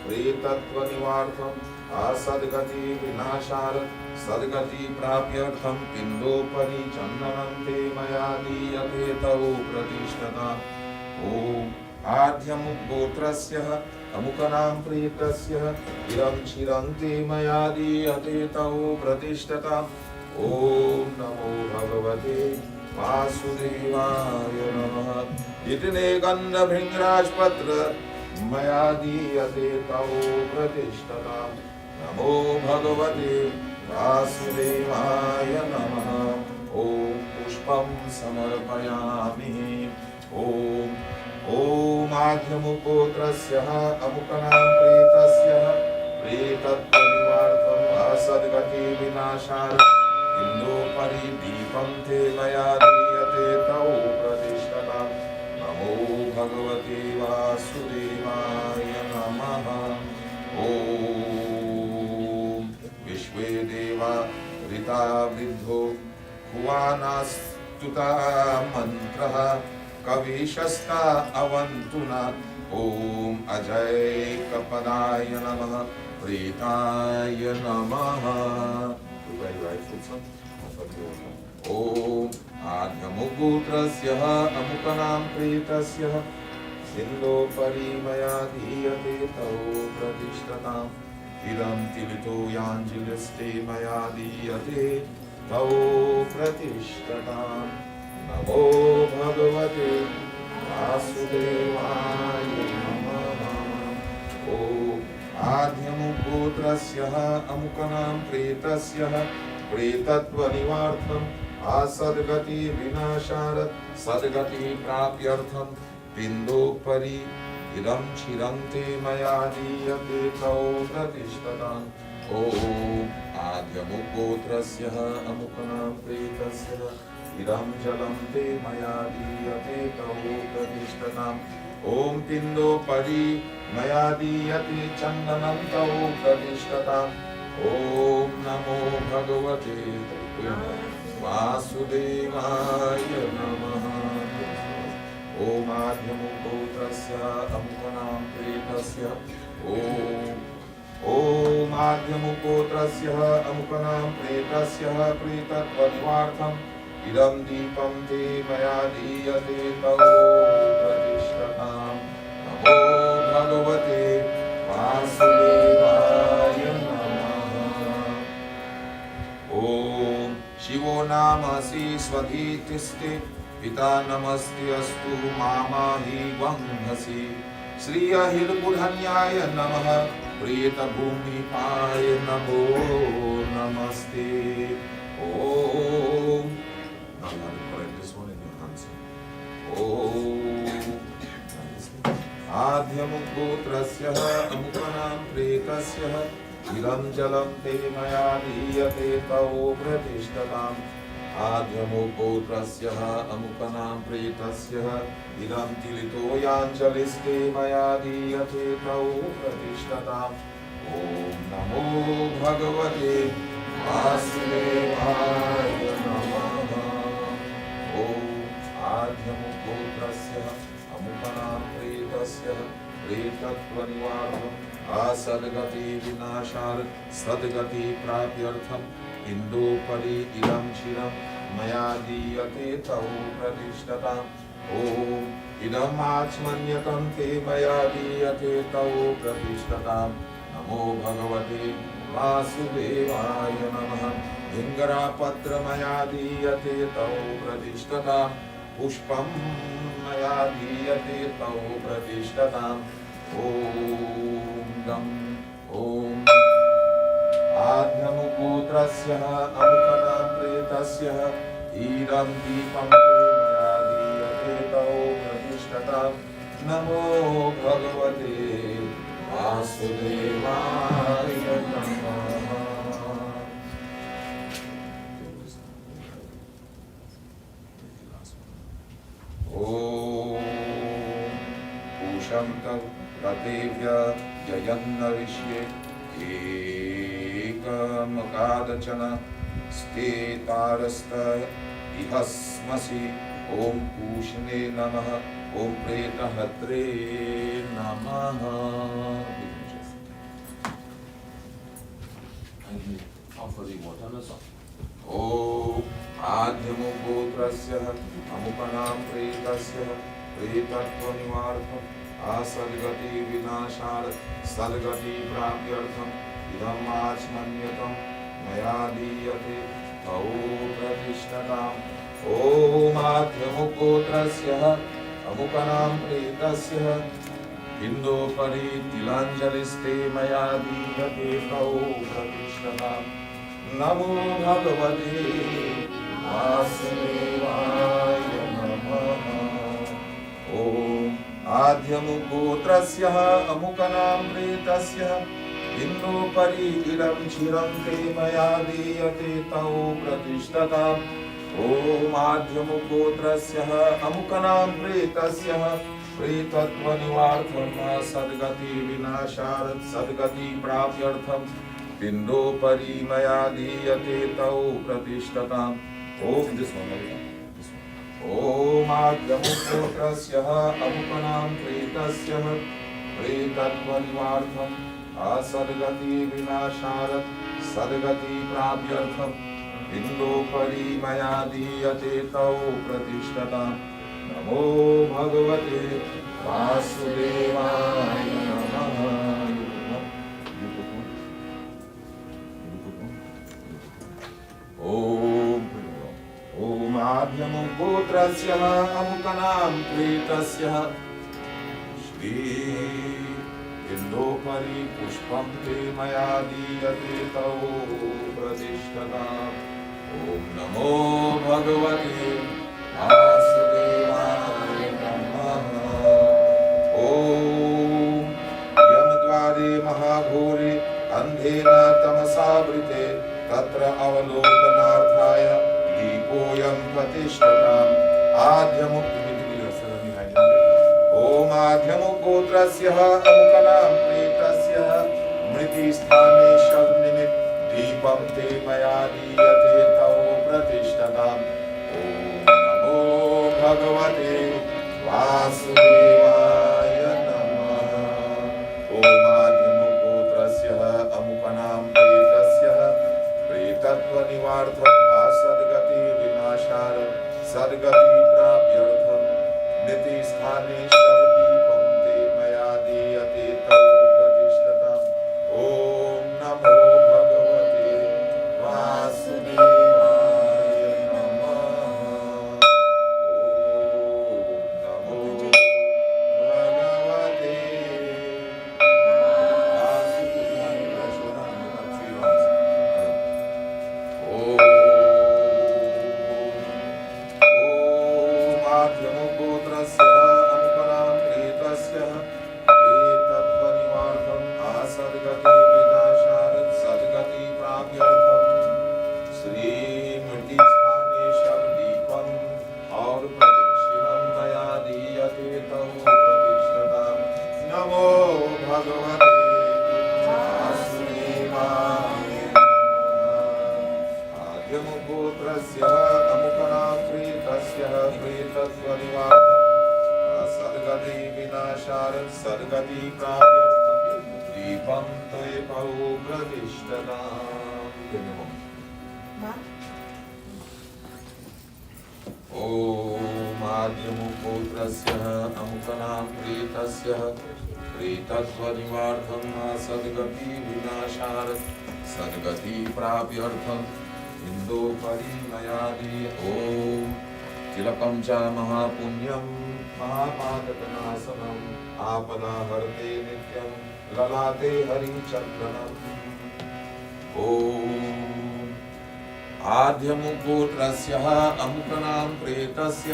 [SPEAKER 1] प्रेतत्वनिवार्थम् असद्गति विनाशात् सद्गति प्राप्यर्थं पिण्डोपरि चन्दनं ते मया दीयते तौ प्रतिष्ठता। ॐ आद्यमुगोत्रस्य अमुकनां प्रेतस्य इदं चिरं ते मया दीयते तौ प्रतिष्ठता। ॐ नमो भगवते वासुदेवाय नमः। इतने गन्धभृङ्गराजपत्र मया दीयते तौ प्रतिष्ठता। नमो भगवते वासुदेवाय नमः। ॐ पुष्पं समर्पयामि। ॐ आद्यमुगोत्रस्य अमुकनां प्रेतस्य प्रेतत्वनिवार्थम् असद्गति विनाशात् पिण्डोपरि दीपं ते मया दीयते तौ प्रतिष्ठता। नमो भगवते वासुदेवाय नमः। ॐ विश्वे देवा ऋता वृद्धो हुवानास्तुता मन्त्रः कविशस्ता अवन्तु न। ॐ अजैकपदाय नमः। प्रेताय नमः। ॐ आद्यमुगोत्रस्य अमुकनां प्रेतस्य सिन्धोपरि मया दीयते तौ प्रतिष्ठताम्। इदं तिलितो याञ्जिलस्ते मया दीयते तौ प्रतिष्ठताम्। नमो भगवते वासुदेवाय नमः। ॐ आद्यमुगोत्रस्य अमुकनां प्रेतस्य प्रेतत्वनिवार्थम् असद्गति विनाशात् सद्गति प्राप्यर्थं पिण्डोपरि इदं चिरं ते मया दीयते तौ प्रतिष्ठताम्। ॐ आद्यमुगोत्रस्य अमुकनां प्रेतस्य इदं जलं ते मया दीयते तौ प्रतिष्ठताम्। ॐ पिण्डोपरि मया दीयते चन्दनं तौ प्रतिष्ठताम्। ॐ नमो भगवते वासुदेवाय नमः। ॐ आद्यमुगोत्रस्य अमुकनां प्रेतस्य ॐ आद्यमुगोत्रस्य अमुकनां प्रेतस्य प्रेतत्वनिवार्थम् इदं दीपं ते मया दीयते तौ प्रतिष्ठताम्। नमो भगवते वासुदेवाय नमः। ॐ शिवो नामसि स्वधीतिस्ते पिता नमस्ते अस्तु मामाहि वह्नसि। श्री अहिर्बुधन्याय नमः। प्रेतभूमिपाय नमो नमस्ते। ॐ आद्यमुगोत्रस्य अमुकनां प्रेतस्य इदं जलं ते मया दीयते तौ प्रतिष्ठताम्। आद्यमुगोत्रस्य अमुकनां प्रेतस्य इदं तिलितो याञ्जलिस्ते मया दीयते तौ प्रतिष्ठताम्। ॐ नमो भगवते वासुदेवाय नमः। ॐ आद्यमुगोत्रस्य अमुकनां प्रेतस्य प्रेतत्वनिवारणम् असद्गति विनाशात् सद्गति प्राप्यर्थम् इन्दोपरि इदं चिरं मया दीयते तौ प्रतिष्ठताम्। ॐ इदम् आचमन्यकं ते मया दीयते तौ प्रतिष्ठताम्। नमो भगवते वासुदेवाय नमः इंगरापत्रमया दीयते तौ प्रतिष्ठतां पुष्पं मया दीयते तौ प्रतिष्ठताम् ॐ गं ॐ आद्यमुपुत्रस्य अमुकनां प्रेतस्य ईदं दीपं ते मया दीयते तौ प्रतिष्ठताम् नमो भगवते वासुदेवाय नमः। ॐ पूषं तदेव्य जयन्नविष्ये एकमकादचन स्तेतारस्त इहस्मसि ॐ पूषणे नमः ॐ प्रेतहत्रे नमः। ॐ आद्यमुपुत्रस्य अमुपनां प्रेतस्य प्रेतत्वनिवार्थम् असद्गति विनाशाय सद्गति प्राप्त्यर्थम् इदम् आचमन्यतं मया दीयते तौ प्रतिष्ठताम् ॐ आद्यमुपुत्रस्य अमुपनां प्रेतस्य बिन्दोपरि तिलाञ्जलिस्ते मया दीयते तौ प्रतिष्ठताम् नमो भगवते वासुदेवाय नमः। ॐ आद्यमुपुत्रस्य अमुकनां प्रेतस्य बिन्दोपरि इदं चिरं ते मया दीयते तौ प्रतिष्ठताम् ॐ आद्यमुपुत्रस्य अमुकनां प्रेतस्य प्रेतत्वनिवार्थम् सद्गति विनाशाय सद्गति प्राप्त्यर्थम् बिन्दोपरि मया दीयते तौ प्रतिष्ठताम् ॐ आद्यमुपुत्रस्य अमुकनां प्रेतस्य प्रेतत्वनिवार्थम् असद्गति विनाशाय सद्गति प्राप्त्यर्थम् बिन्दोपरि मया दीयते तौ प्रतिष्ठताम् नमो भगवते वासुदेवाय नमः। ॐ आद्यमुपुत्रस्य अमुकनां प्रेतस्य श्रीबिन्दोपरि पुष्पं ते मया दीयते तौ प्रतिष्ठताम् ॐ नमो भगवते वासुदेवाय नमः। ॐ यमद्वारे महाघोरे अन्धेन तमसावृते तत्र अवलोकनार्थाय दीपोऽयं प्रतिष्ठताम् ॐ आद्यमुपुत्रस्य अमुकनां प्रेतस्य मृतिस्थाने शवनिमित्त दीपं ते मया दीयते तौ प्रतिष्ठताम् ॐ नमो भगवते वासुदेवाय नमः। ॐ आद्यमुपुत्रस्य अमुकनां प्रेतस्य प्रेतत्वनिवार्थम् असद्गति विनाशाय सद्गति प्राप्त्यर्थम् नितिस्थाने शवदीपं ते मया दीयते तौ प्रतिष्ठताम् ॐ नमो भगवते वासुदेवाय नमः। ॐ नमो भगवते आद्यमुपुत्रस्य अमुकनां प्रेतस्य प्रेतत्वनिवार्थम् असद्गति विनाशाय सद्गति प्राप्त्यर्थम् श्रीमृतिस्थाने शवदीपम् और प्रदक्षिणं मया दीयते तौ प्रतिष्ठताम् नमो भगवते वासुदेवाय नमः। आद्यमुपुत्रस्य अमुकनां प्रेतस्य प्रेतत्वनिवार्थम् सद्गति विनाशाय सद्गति प्राप्त्यर्थम् दीपं ते तौ प्रतिष्ठताम् ॐ आद्यमुपुत्रस्य अमुकनां प्रेतस्य प्रेतत्वनिवार्थम् सद्गति विनाशाय सद्गति प्राप्यर्थम् इन्दो परिमयादि ॐ तिलकं च महापुण्यं महापातकनाशनम् आपदाहर्ते नित्यं ललाटे हरिचन्दनम् ॐ आद्यमुपुत्रस्य अमुकनां प्रेतस्य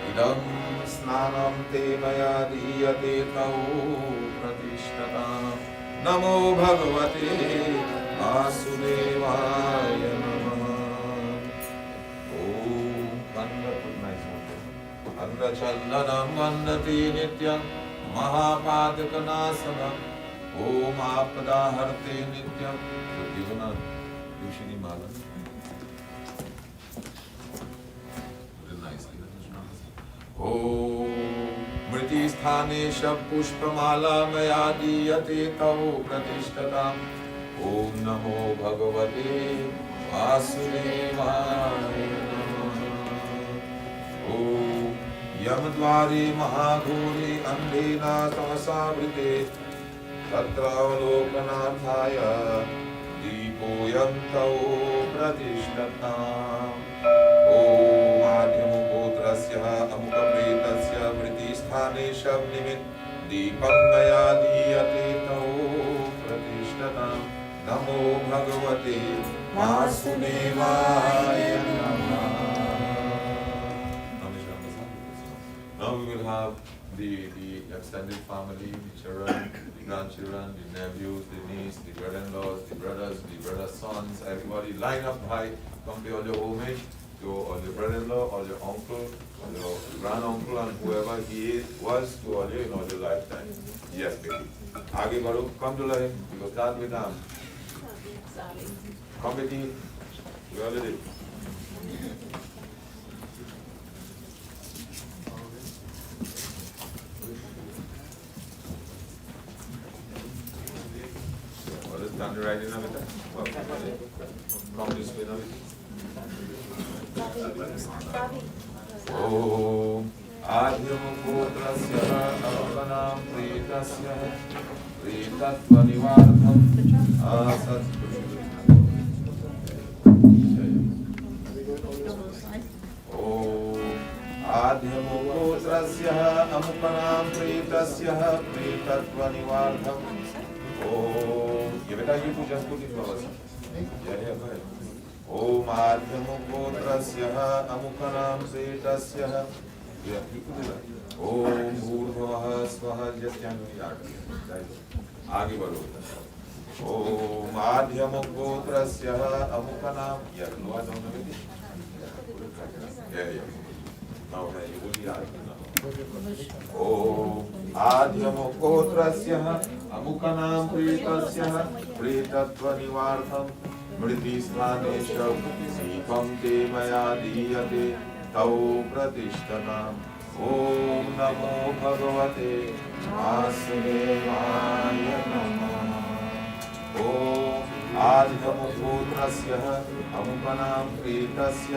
[SPEAKER 1] इदं स्नानं ते मया दीयते तौ प्रतिष्ठताम् नमो भगवते वासुदेवाय नमः चंदनं वन्दति नित्यं महापातकनाशनम् ॐ आपदाहर्ते नित्यं माला ॐ मृतिस्थाने पुष्पमाला मया दीयते तव प्रतिष्ठताम् ॐ नमो भगवते वासुदेवाय नमः ॐ यमद्वारे महाघोरे अन्धेन तमसावृते तत्रावलोकनार्थाय दीपोऽयं तव प्रतिष्ठताम् ॐ आद्यमुपुत्रस्य अमुकप्रेतस्य मृतिस्थाने शवनिमित्त दीपं मया दीयते तव प्रतिष्ठताम् नमो भगवते वासुदेवाय नमः Now we will have the extended family, the children, the grandchildren, the nephews, the niece, the brother-in-laws, the brothers' sons, everybody line up high, come pay all your homage to all your brother-in-law, all your uncle, all your grand-uncle, and whoever he was to all you in all your lifetime. Yes, baby. Aage baro, come to him. We will start with them. Come, baby. We are ready. Stand right in of it. Come this way now. Oh, Adyamuputrasya Avanam Pretasya Pretatvanivartham Asat. Oh, Adyamuputrasya Amupanam Pretasya Pretatvanivartham. Oh, ये बेटा ये पूजा को किस बाबा से? ये है भाई. ओम आद्यमुपुत्रस्य अमुकनां प्रेतस्य ये कितना? ओम भूर्भुवः स्वः आगे बढ़ो. ओम आद्यमुपुत्रस्य अमुकनां ये लोहा दोनों में ये नाउ है ये बोली आगे. ओम आद्यमुपुत्रस्य अमुकनां प्रेतस्य प्रेतत्वनिवार्थं मृतिस्थाने दीपं ते मया दीयते तौ प्रतिष्ठताम् ॐ नमो भगवते वासुदेवाय नमः ॐ आद्यमुपुत्रस्य अमुकनां प्रेतस्य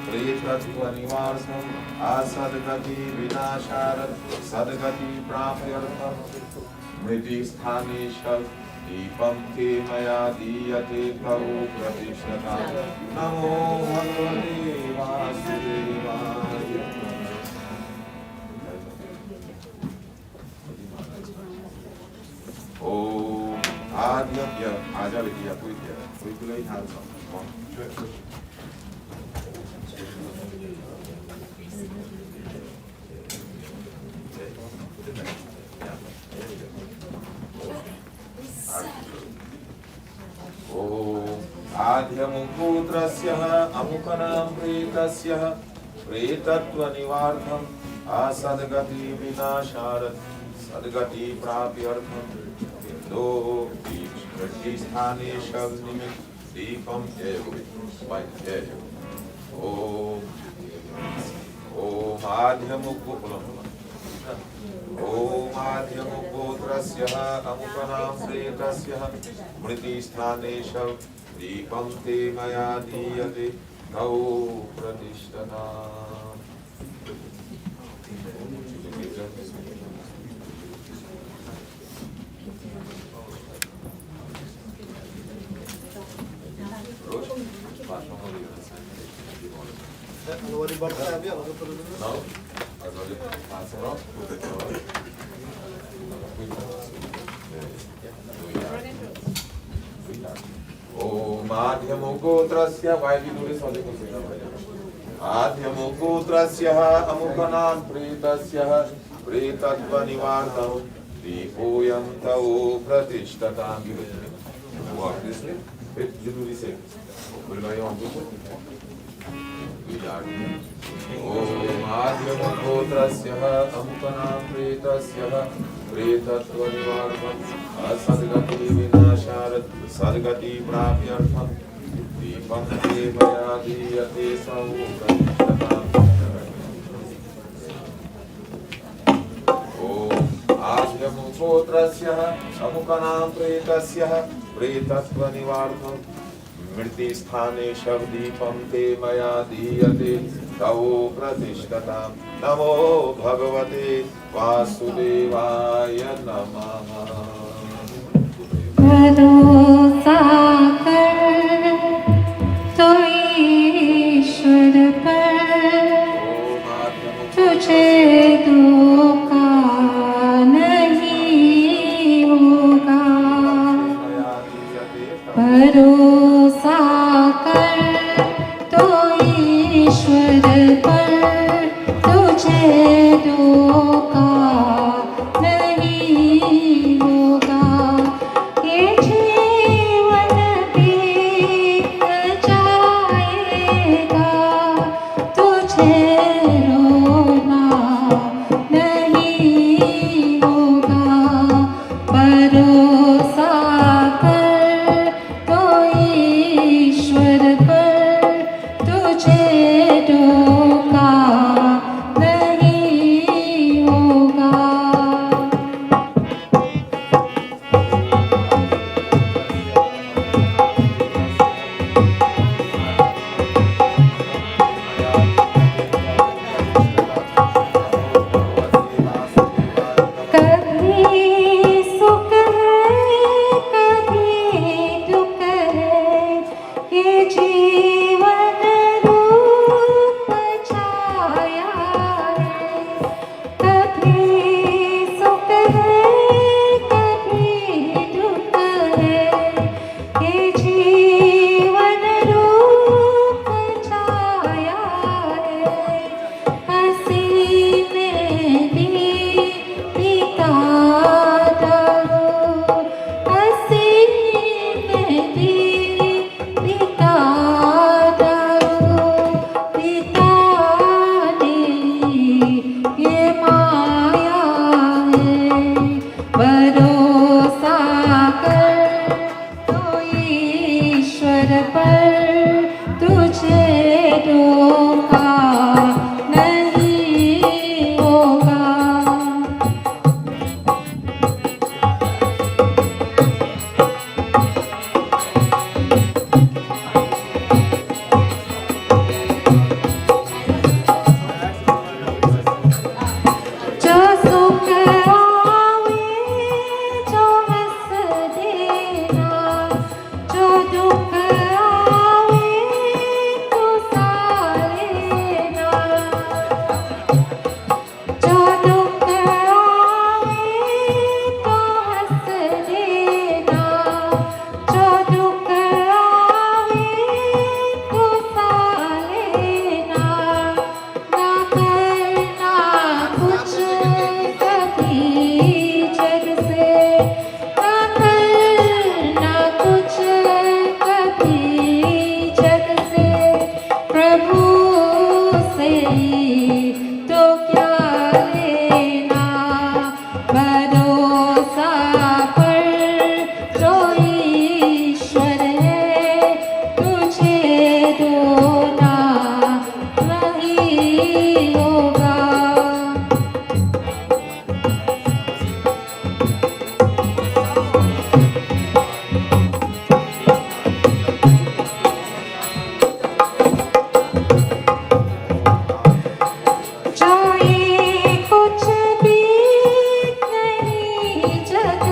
[SPEAKER 1] प्रेतत्वनिवार्थम् असद्गति विनाशार्थं सद्गति प्राप्त्यर्थं मृतिस्थाने दीपं ते मया दीयते तौ प्रतिष्ठताम् नमो भगवते वासुदेवाय. ओम आद्य आजा बेटिया कोई कोई हाथ आद्यमुपुत्रस्य अमुकनां प्रेतस्य प्रेतत्वनिवार्थम् असद्गति विनाशार्थं सद्गति प्राप्त्यर्थं दो स्थाने शवनिमित्त दीपं ओम आद्यमुपुत्रस्य अमुकनां प्रेतस्य मृतिस्थाने दीपं ते मया दीयते तौ प्रतिष्ठताम्. Om Adhyamugotrasya, why we do this all the Adhyamugotrasya amukanam pretasya pretatva nivartam Deepoyam tao pratishtatam. Go up this way. You do the same. Will I on to we are Om Adhyamugotrasya amukanam pretasya pretatva nivartam Asadgati vinasharat Sadgati prapyartham Deepam devaya diyate saupratishtatam. Om Adhyamugotrasya amukanam pretasya pretatva nivartam Mrti sthane shavdipam te maya diyate tau pratishtatam. Namo bhagavate vasudevaya namaha.
[SPEAKER 4] भरोसा कर तो ईश्वर पर तुझे धोखा नहीं होगा भरोसा कर तो ईश्वर पर तुझे धोखा नहीं होगा ये जीवन बीत जाएगा तुझे रोना नहीं होगा भरोसा कर तो ईश्वर पर तुझे धोखा नहीं होगा कभी सुख है कभी दुख है ये जीवन रूप छाया है कभी सुख है कभी दुख है ये जीवन रूप छाया है हंसी में भी पिता डालो हंसी में भी पिता डालो पिता ने ये माया है भरोसा कर तो ईश्वर पर तुझे धोखा नहीं होगा जो सुख आवे जो हंस देना जो दुख आवे तो सालेना जो दुख आवे तो हंस देना जो दुख आवे तो सालेना ना करना कुछ कभी जग से ना करना कुछ कभी जग से प्रभु से तो क्या लेना भरोसा कर जो ईश्वर है तुझे रोना नहीं होगा जो ये कुछ भी नहीं जग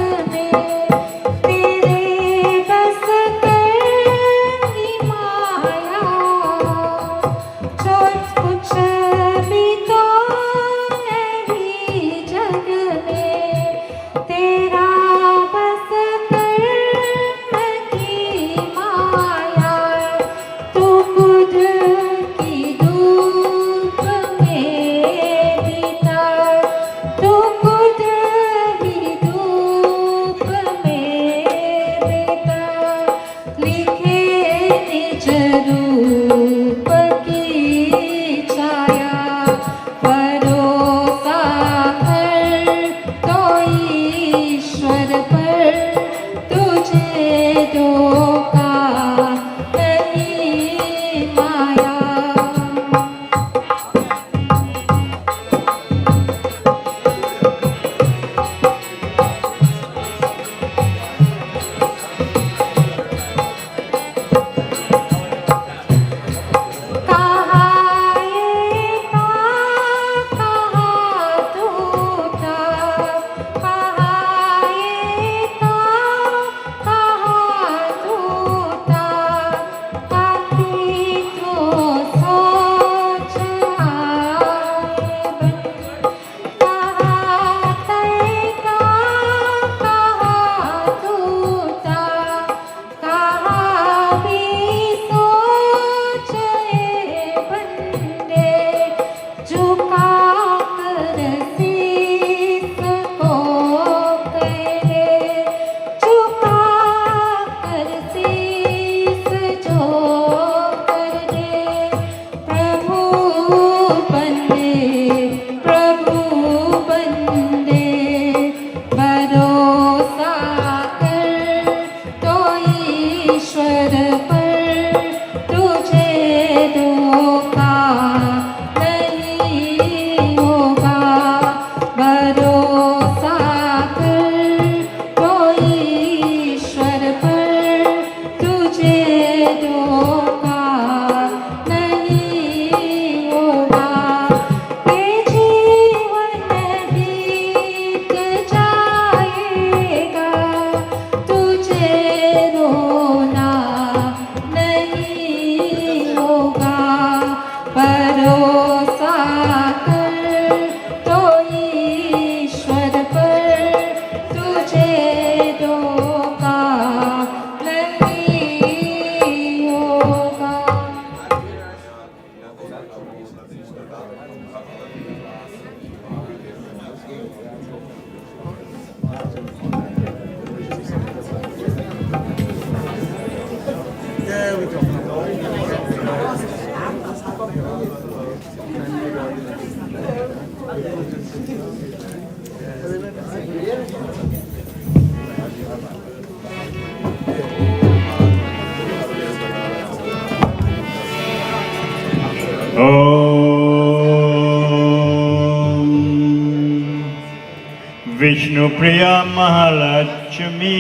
[SPEAKER 2] विष्णु प्रिया महालक्ष्मी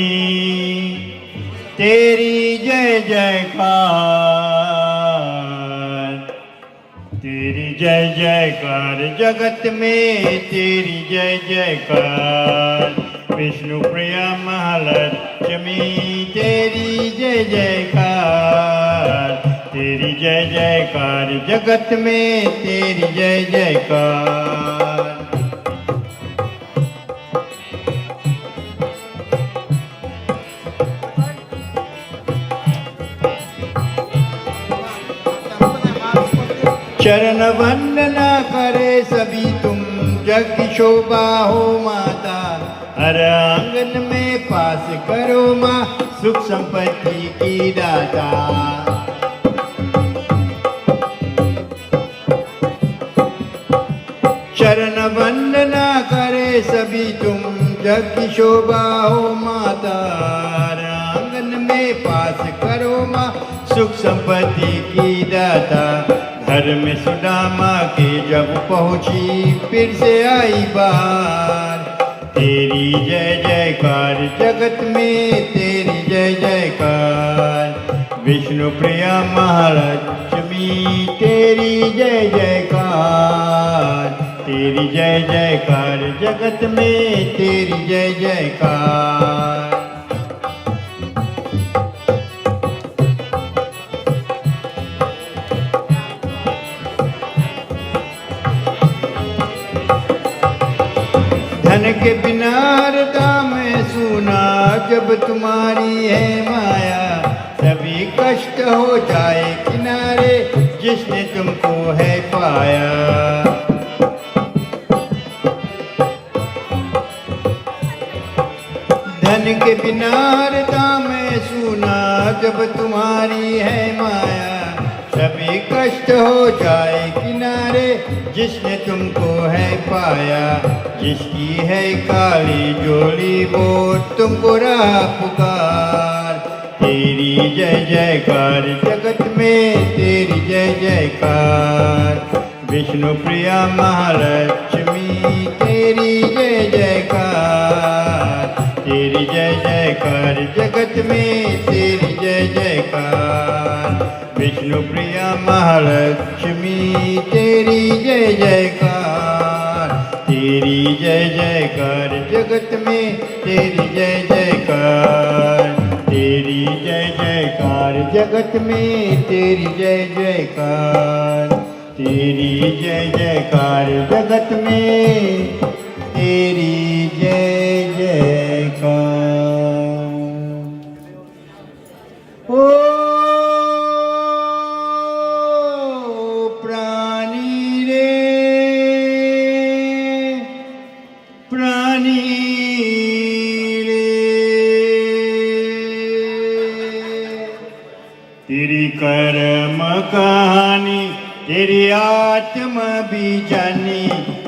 [SPEAKER 2] तेरी जय जयकार, तेरी जय जयकार जगत में तेरी जय जयकार। विष्णु प्रिया महालक्ष्मी तेरी जय जयकार, तेरी जय जयकार जगत में तेरी जय जयकार। चरण वंदना करे सभी तुम, जग की शोभा हो माता। हर आंगन में पास करो माँ, सुख संपत्ति की दाता। चरण वंदना करे सभी तुम, जग की शोभा हो माता। हर आंगन में पास करो माँ, सुख संपत्ति की दाता। घर में सुदामा के जब पहुँची फिर से आई बाहर, तेरी जय जयकार जगत में तेरी जय जयकार। विष्णु प्रिया महालक्ष्मी तेरी जय जयकार, तेरी जय जयकार जगत में तेरी जय जयकार। धन के बिना हृदय में सुना, जब तुम्हारी है माया। सभी कष्ट हो जाए किनारे, जिसने तुमको है पाया। धन के बिना हृदय में सुना, जब तुम्हारी है माया। सभी कष्ट हो जाए किनारे, जिसने तुमको है पाया। जिसकी है काली जोली वो तुमको रहा पुकार, तेरी जय जयकार जगत में तेरी जय जयकार। विष्णु प्रिया महालक्ष्मी तेरी जय जयकार, तेरी जय जयकार जगत में तेरी जय जयकार। विष्णु प्रिया महालक्ष्मी तेरी जय जयकार, तेरी जय जयकार जगत में तेरी जय जयकार। तेरी जय जयकार जगत में तेरी जय जयकार, तेरी जय जयकार जगत में तेरी जय जयकार। ओ तेरी कर्म कहानी तेरी आत्मा भी जानी,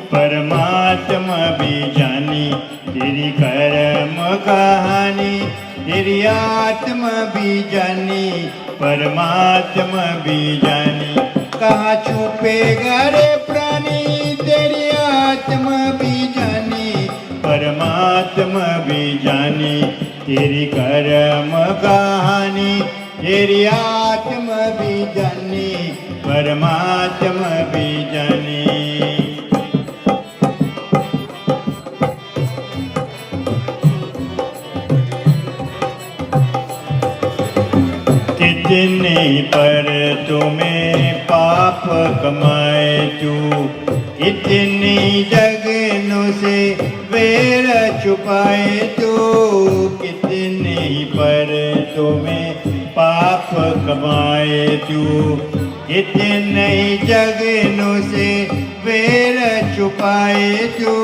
[SPEAKER 2] परमात्मा भी जानी। तेरी कर्म कहानी तेरी आत्मा भी जानी, परमात्मा भी जानी। कहाँ छुपेगा रे प्राणी, तेरी आत्मा भी जानी, परमात्मा भी जानी। तेरी कर्म कहानी तेरी आत्मा भी जानी, परमात्मा भी जानी। कितने पर तुम्हें पाप कमाए तू, इतनी जगनों से वेर छुपाए तू। कितने पर तुम्हें पाप कमाए तू, इतने जगनों से वेर छुपाए तू।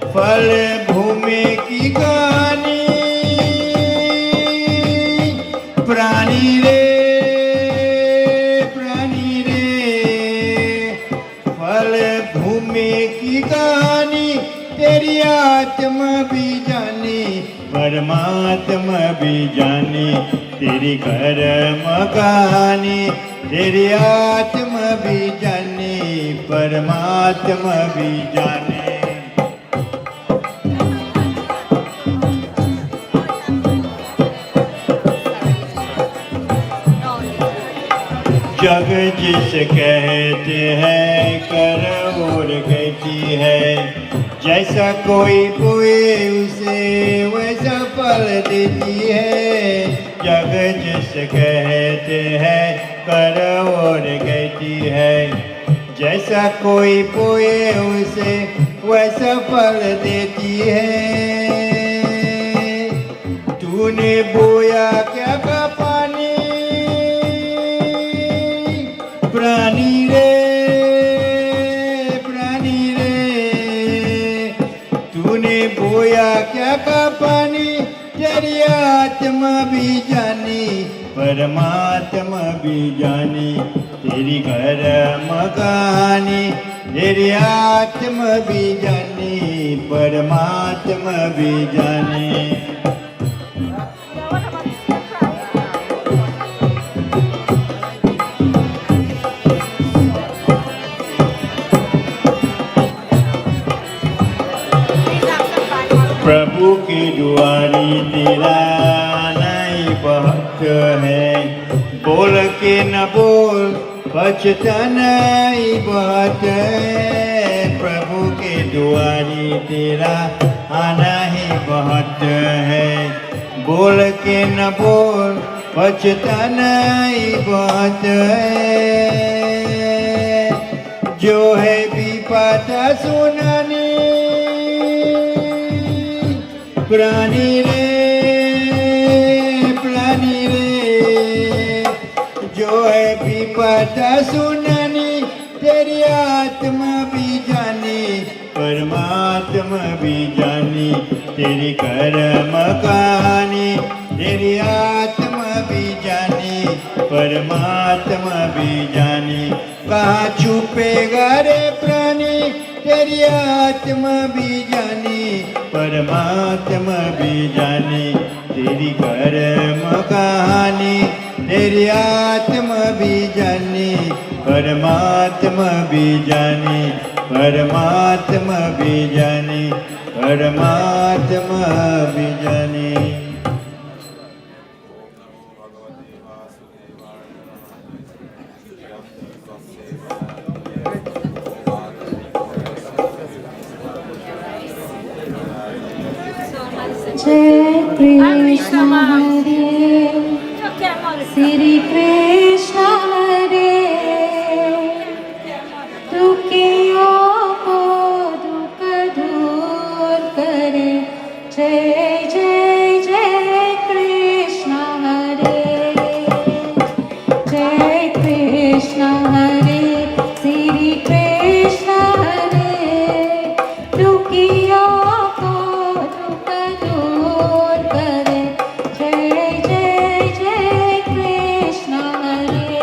[SPEAKER 2] फल भूमि की कहानी प्राणी रे, प्राणी रे। फल भूमि की कहानी तेरी आत्मा भी जानी, परमात्मा भी जानी। तेरी कर्म कहानी तेरी आत्मा भी जानी, परमात्मा भी जाने। जग जिस कहते हैं कर और कहती है, जैसा कोई बोए उसे वैसा फल देती है। जग जिस कहते हैं कर और कहती है, जैसा कोई बोए उसे वैसा फल देती है। तूने बोया क्या का पानी प्राणी रे, प्राणी रे। तूने बोया क्या का पानी, तेरी आत्मा भी जानी परमात्मा भी जानी। तेरी कर्म कहानी तेरी आत्मा भी जानी परमात्मा भी जानी। प्रभु की दुआरी तेरा नहीं बहुत है, बोल के न बोल पछताना ही बहुत है। प्रभु के दुआरी तेरा आना ही बहुत है, बोल के न बोल पछताना ही बहुत है। जो है विपदा सुनानी प्राणी रे, प्राणी रे। जो है विपदा सुनानी तेरी आत्मा भी जानी परमात्मा भी जानी। तेरी कर्म कहानी तेरी आत्मा भी जानी परमात्मा भी जानी। कहाँ छुपेगा रे प्राणी तेरी आत्मा भी जानी परमात्मा भी जानी। तेरी कर्म कहानी तेरी आत्मा भी जानी परमात्मा भी जानी परमात्मा भी जानी परमात्मा भी जानी।
[SPEAKER 4] जय कृष्ण हरे श्री कृष्ण हरे। दुखियों को दुख दूर करे। जय जय जय कृष्ण हरे। जय कृष्ण हरे श्री कृष्ण हरे। दुखियों को दुख दूर करे। जय जय जय कृष्ण हरे।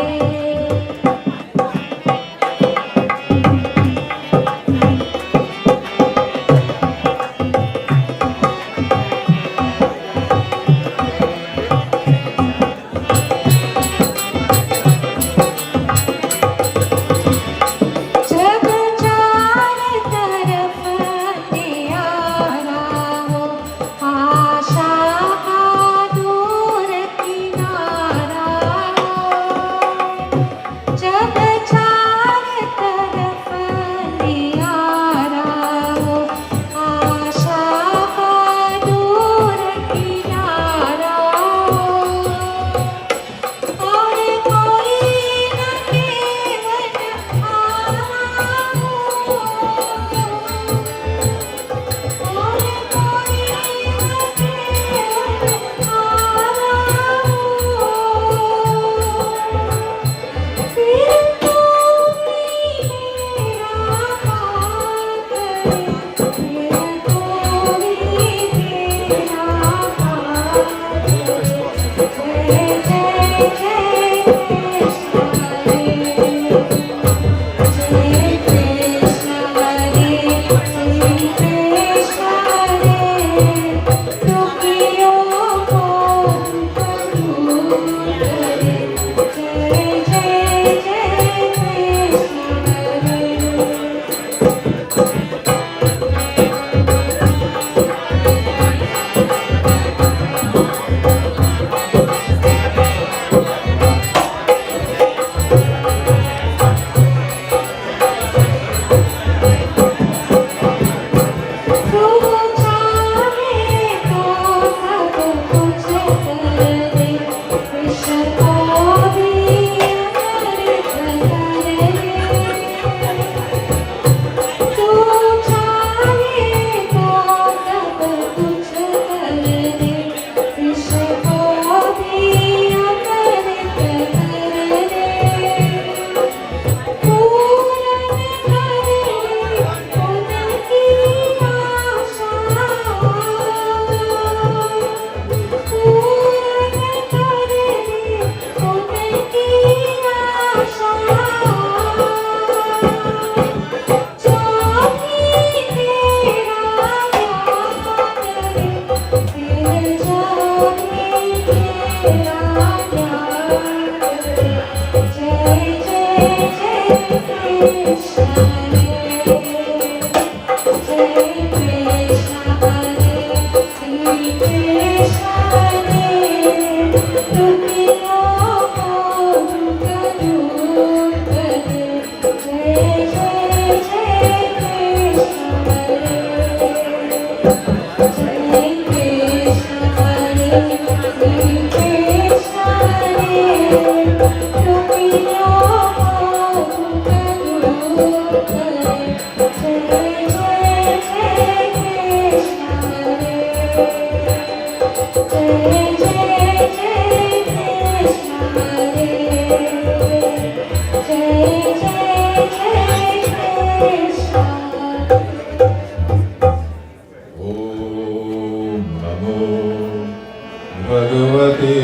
[SPEAKER 1] Bhagavate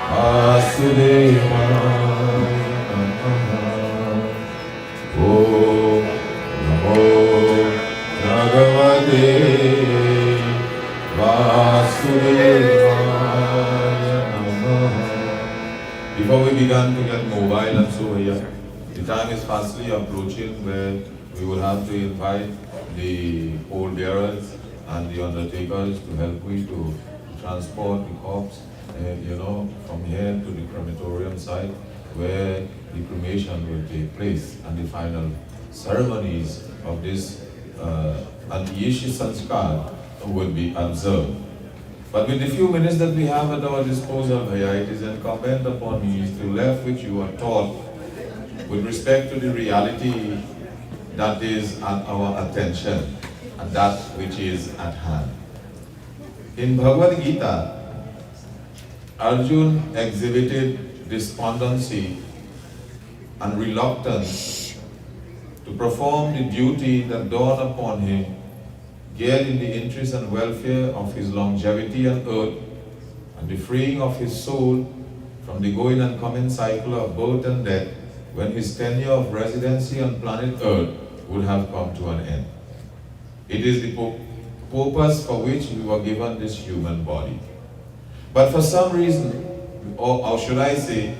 [SPEAKER 1] Vasudevaya Namaha. Om Namo Bhagavate Vasudevaya Namaha. Before we began to get mobile and so here, the time is fastly approaching where we will have to invite the pole bearers and the undertakers to help me to transport the corpse, from here to the crematorium site where the cremation will take place and the final ceremonies of this Antiyishi Sanskar will be observed. But with the few minutes that we have at our disposal, Bhaiya, it is incumbent upon me to left which you are taught with respect to the reality that is at our attention and that which is at hand. In Bhagavad Gita, Arjun exhibited despondency and reluctance to perform the duty that dawned upon him, geared in the interest and welfare of his longevity on earth and the freeing of his soul from the going and coming cycle of birth and death, when his tenure of residency on planet Earth would have come to an end. It is the purpose for which we were given this human body. But for some reason, or should I say,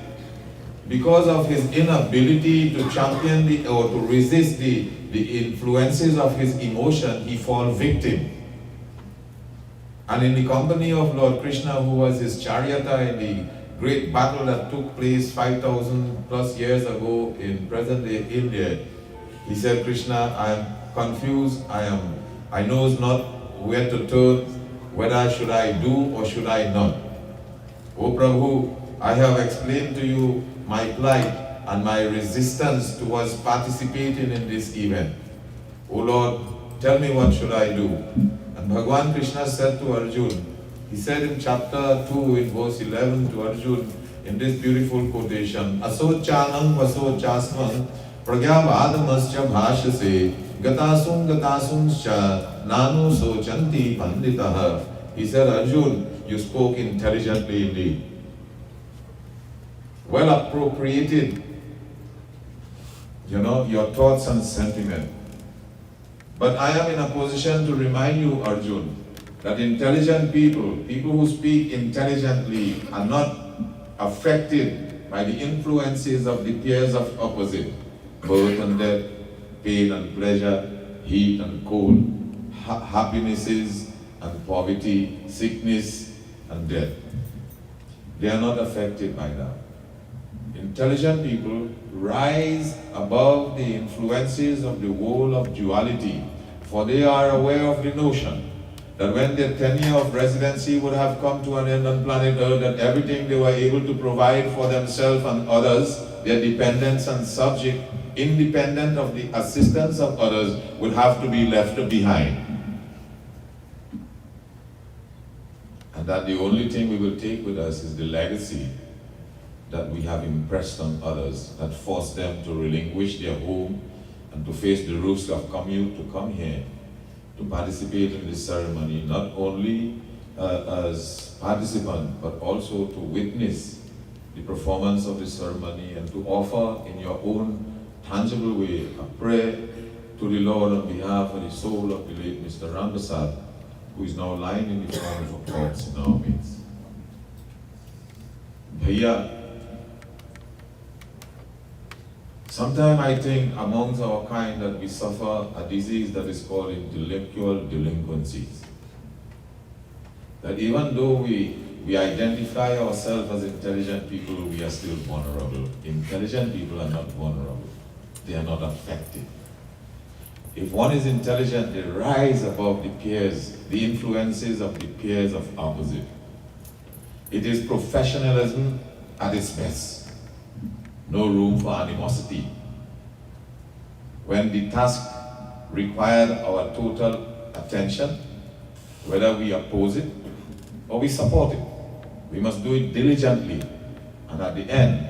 [SPEAKER 1] because of his inability to champion or to resist the influences of his emotion, he falls victim. And in the company of Lord Krishna, who was his charioteer in the great battle that took place 5,000 plus years ago in present-day India, he said, Krishna, I am confused, I know not where to turn, whether should I do or should I not. O Prabhu, I have explained to you my plight and my resistance towards participating in this event. O Lord, tell me what should I do. And Bhagavan Krishna said to Arjun, he said in chapter 2 in verse 11 to Arjun, in this beautiful quotation, Asochanam vasocasman pragyavadamascha bhashase gatasum cha nanu sochanti panditaha. He said, Arjun, you spoke intelligently indeed. Well appropriated, your thoughts and sentiment. But I am in a position to remind you, Arjun, that intelligent people who speak intelligently, are not affected by the influences of the peers of opposite, birth and death, pain and pleasure, heat and cold, happinesses and poverty, sickness and death. They are not affected by that. Intelligent people rise above the influences of the world of duality, for they are aware of the notion that when their tenure of residency would have come to an end on planet Earth, that everything they were able to provide for themselves and others, their dependents and subject, independent of the assistance of others, would have to be left behind. And that the only thing we will take with us is the legacy that we have impressed on others, that forced them to relinquish their home and to face the risk of commute to come here to participate in this ceremony, not only as participant, but also to witness the performance of the ceremony and to offer in your own tangible way a prayer to the Lord on behalf of the soul of the late Mr. Rampersaud, who is now lying in the form of a corpse in our midst. Bhaiya, sometimes I think amongst our kind that we suffer a disease that is called intellectual delinquencies. That even though we identify ourselves as intelligent people, we are still vulnerable. Intelligent people are not vulnerable. They are not affected. If one is intelligent, they rise above the peers, the influences of the peers of opposite. It is professionalism at its best. No room for animosity. When the task required our total attention, whether we oppose it or we support it, we must do it diligently. And at the end,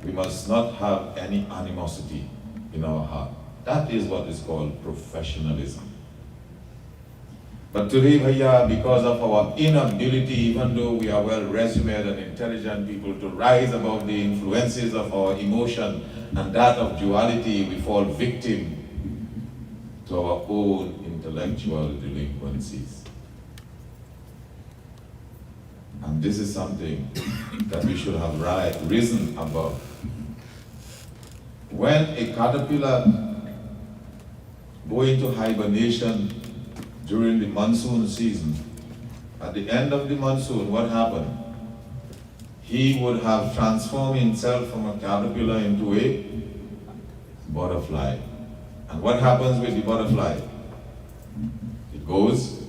[SPEAKER 1] we must not have any animosity in our heart. That is what is called professionalism. But today, Bhaiya, because of our inability, even though we are well resumed and intelligent people, to rise above the influences of our emotion and that of duality, we fall victim to our own intellectual delinquencies. And this is something that we should have risen above. When a caterpillar goes into hibernation during the monsoon season, at the end of the monsoon, what happened? He would have transformed himself from a caterpillar into a butterfly. And what happens with the butterfly? It goes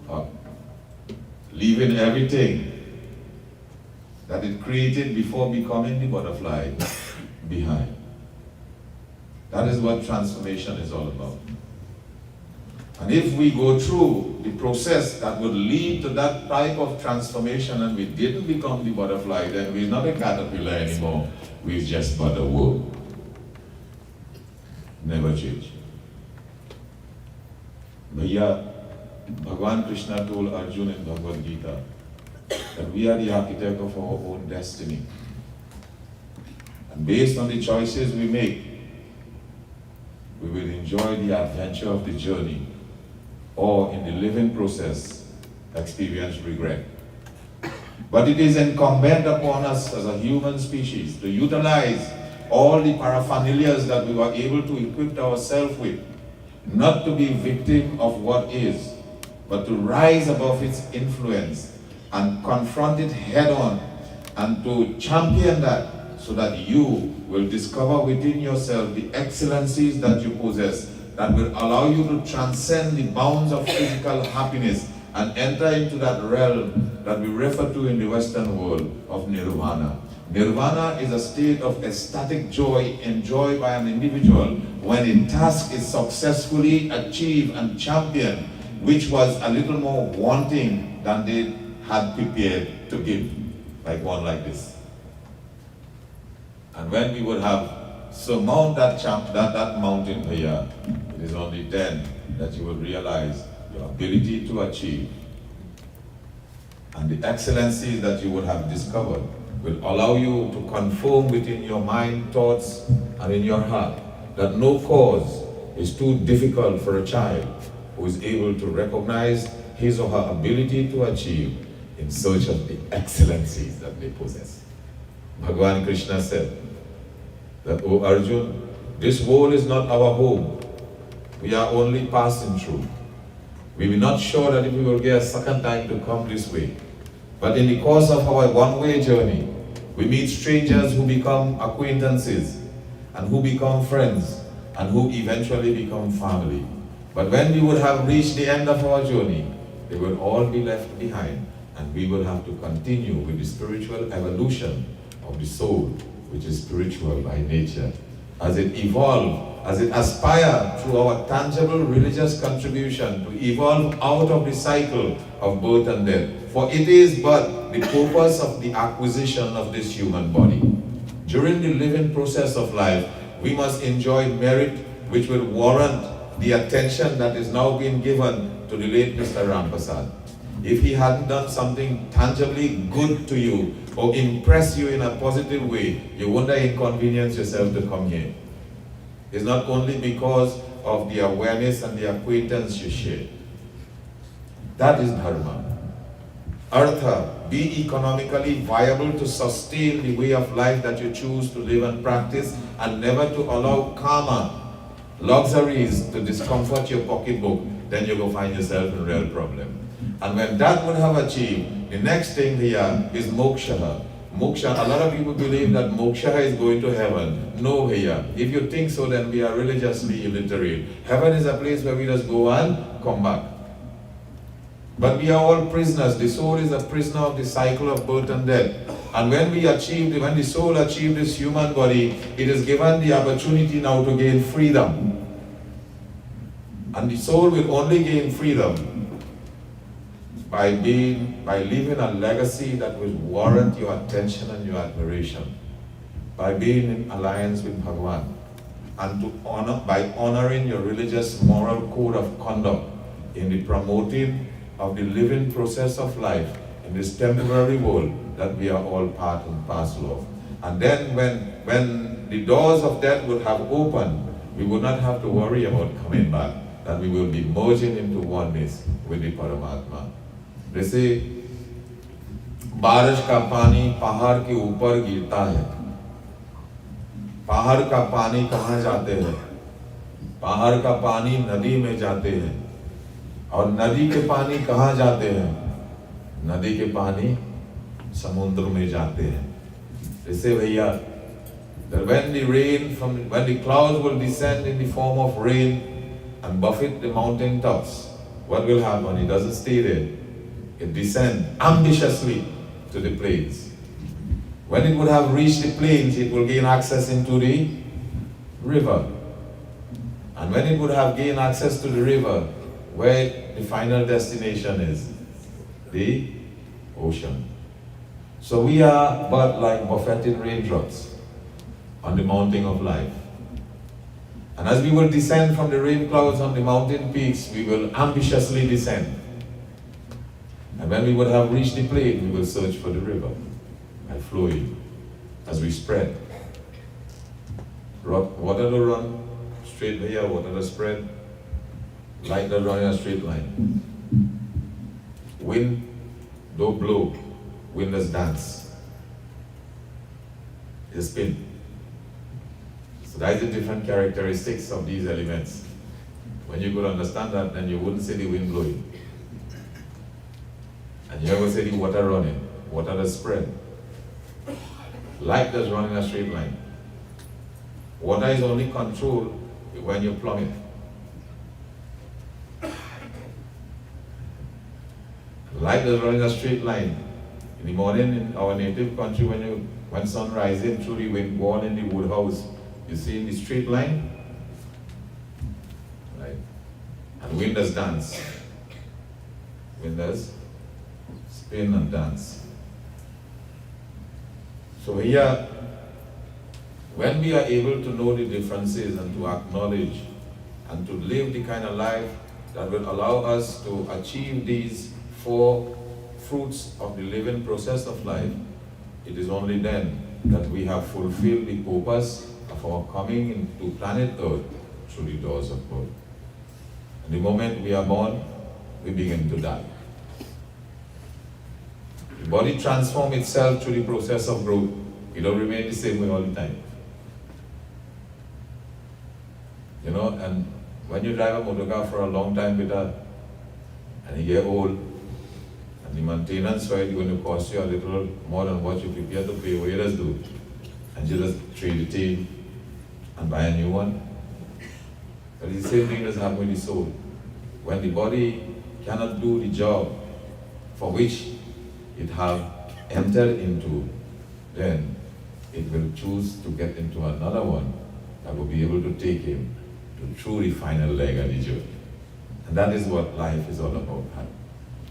[SPEAKER 1] up, leaving everything that it created before becoming the butterfly behind. That is what transformation is all about. And if we go through the process that would lead to that type of transformation and we didn't become the butterfly, then we're not a caterpillar anymore. We're just but a worm. Never change. Bhaiya, Bhagavan Krishna told Arjuna in Bhagavad Gita that we are the architect of our own destiny. And based on the choices we make, we will enjoy the adventure of the journey, or in the living process, experience regret. But it is incumbent upon us as a human species to utilize all the paraphernalias that we were able to equip ourselves with, not to be victim of what is, but to rise above its influence and confront it head on and to champion that, so that you will discover within yourself the excellencies that you possess that will allow you to transcend the bounds of physical happiness and enter into that realm that we refer to in the Western world of nirvana. Nirvana is a state of ecstatic joy enjoyed by an individual when a task is successfully achieved and championed, which was a little more wanting than they had prepared to give, like one like this. And when we would have surmount that mountain here, it is only then that you will realize your ability to achieve and the excellencies that you would have discovered will allow you to conform within your mind, thoughts, and in your heart that no cause is too difficult for a child who is able to recognize his or her ability to achieve in search of the excellencies that they possess. Bhagavan Krishna said that, O Arjun, this world is not our home. We are only passing through. We are not sure that if we will get a second time to come this way. But in the course of our one-way journey, we meet strangers who become acquaintances, and who become friends, and who eventually become family. But when we would have reached the end of our journey, they will all be left behind, and we will have to continue with the spiritual evolution of the soul, which is spiritual by nature. As it evolves, as it aspires through our tangible religious contribution to evolve out of the cycle of birth and death. For it is but the purpose of the acquisition of this human body. During the living process of life, we must enjoy merit which will warrant the attention that is now being given to the late Mr. Rampersaud. If he hadn't done something tangibly good to you or impress you in a positive way, you wouldn't inconvenience yourself to come here. It's not only because of the awareness and the acquaintance you share. That is dharma. Artha, be economically viable to sustain the way of life that you choose to live and practice, and never to allow karma, luxuries, to discomfort your pocketbook. Then you go find yourself in real problem. And when that would have achieved, the next thing here is moksha. Moksha, a lot of people believe that moksha is going to heaven. No, here. If you think so, then we are religiously illiterate. Heaven is a place where we just go and come back. But we are all prisoners. The soul is a prisoner of the cycle of birth and death. And when the soul achieved this human body, it is given the opportunity now to gain freedom. And the soul will only gain freedom by leaving a legacy that will warrant your attention and your admiration, by being in alliance with Bhagavan, and by honoring your religious moral code of conduct, in the promoting of the living process of life in this temporary world that we are all part and parcel of. And then when the doors of death would have opened, we would not have to worry about coming back, that we will be merging into oneness with the Paramatma. They say, बारिश का पानी पहाड़ के ऊपर गिरता है, पहाड़ का पानी कहाँ जाते हैं? पहाड़ का पानी नदी में जाते हैं, और नदी के पानी कहाँ जाते हैं? नदी के पानी समुद्र में जाते हैं. जैसे भैया, that when the clouds will descend in the form of rain and buffet the mountain tops, what will happen? It doesn't stay there. It descends ambitiously to the plains. When it would have reached the plains, it will gain access into the river. And when it would have gained access to the river, where the final destination is, the ocean. So we are but like buffeted raindrops on the mountain of life. And as we will descend from the rain clouds on the mountain peaks, we will ambitiously descend. And when we would have reached the plain, we will search for the river and flowing as we spread. Water to run straight here, water to spread, light to run in a straight line. Wind don't blow, wind does dance. It's a spin. So that is the different characteristics of these elements. When you could understand that, then you wouldn't see the wind blowing. And you ever see the water running, water does spread. Light does run in a straight line. Water is only controlled when you plumb it. Light does run in a straight line. In the morning in our native country, when sun rises through the wind born in the wood house, you see in the straight line, right? And wind does dance. Wind does spin and dance. So here, when we are able to know the differences and to acknowledge and to live the kind of life that will allow us to achieve these four fruits of the living process of life, it is only then that we have fulfilled the purpose of our coming into planet Earth through the doors of birth. And the moment we are born, we begin to die. The body transforms itself through the process of growth. It don't remain the same way all the time. You know, and when you drive a motor car for a long time with that, and you get old, and the maintenance for it is going to cost you a little more than what you prepare to pay, what you just do? And you just trade the tail and buy a new one. But it's the same thing that's happening with the soul. When the body cannot do the job for which it have entered into, then it will choose to get into another one that will be able to take him to through the final leg of the journey. And that is what life is all about.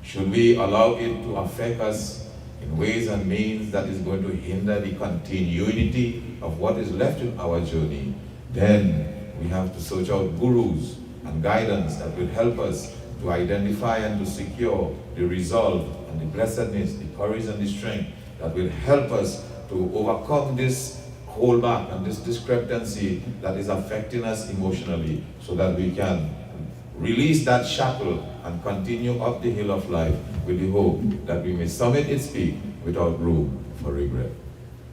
[SPEAKER 1] Should we allow it to affect us in ways and means that is going to hinder the continuity of what is left in our journey, then we have to search out gurus and guidance that will help us to identify and to secure the resolve and the blessedness, the courage and the strength that will help us to overcome this holdback and this discrepancy that is affecting us emotionally, so that we can release that shackle and continue up the hill of life with the hope that we may summit its peak without room for regret.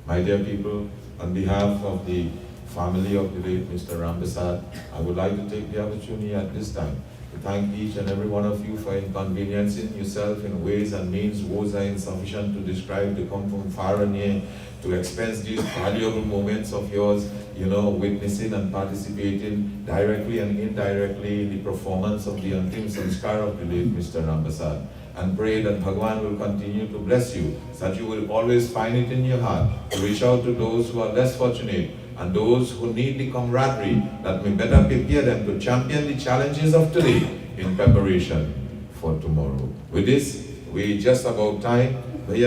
[SPEAKER 1] My dear people, on behalf of the family of the late Mr. Rampersaud, I would like to take the opportunity at this time to thank each and every one of you for inconveniencing yourself in ways and means words are insufficient to describe, to come from far and near, to expense these valuable moments of yours, you know, witnessing and participating directly and indirectly in the performance of the Antim Sanskar of the late Mr. Rampersaud. And pray that Bhagwan will continue to bless you, so that you will always find it in your heart to reach out to those who are less fortunate and those who need the camaraderie that may better prepare them to champion the challenges of today in preparation for tomorrow. With this, we're just about time. We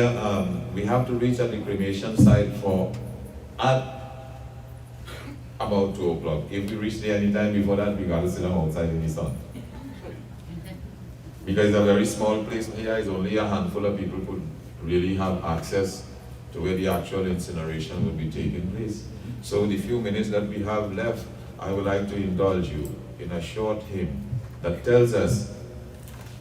[SPEAKER 1] have to reach at the cremation site for at about 2 o'clock. If we reach there any time before that, we got to sit down outside in the sun. because it's a very small place here. It's only a handful of people could really have access to where the actual incineration will be taking place. So the few minutes that we have left, I would like to indulge you in a short hymn that tells us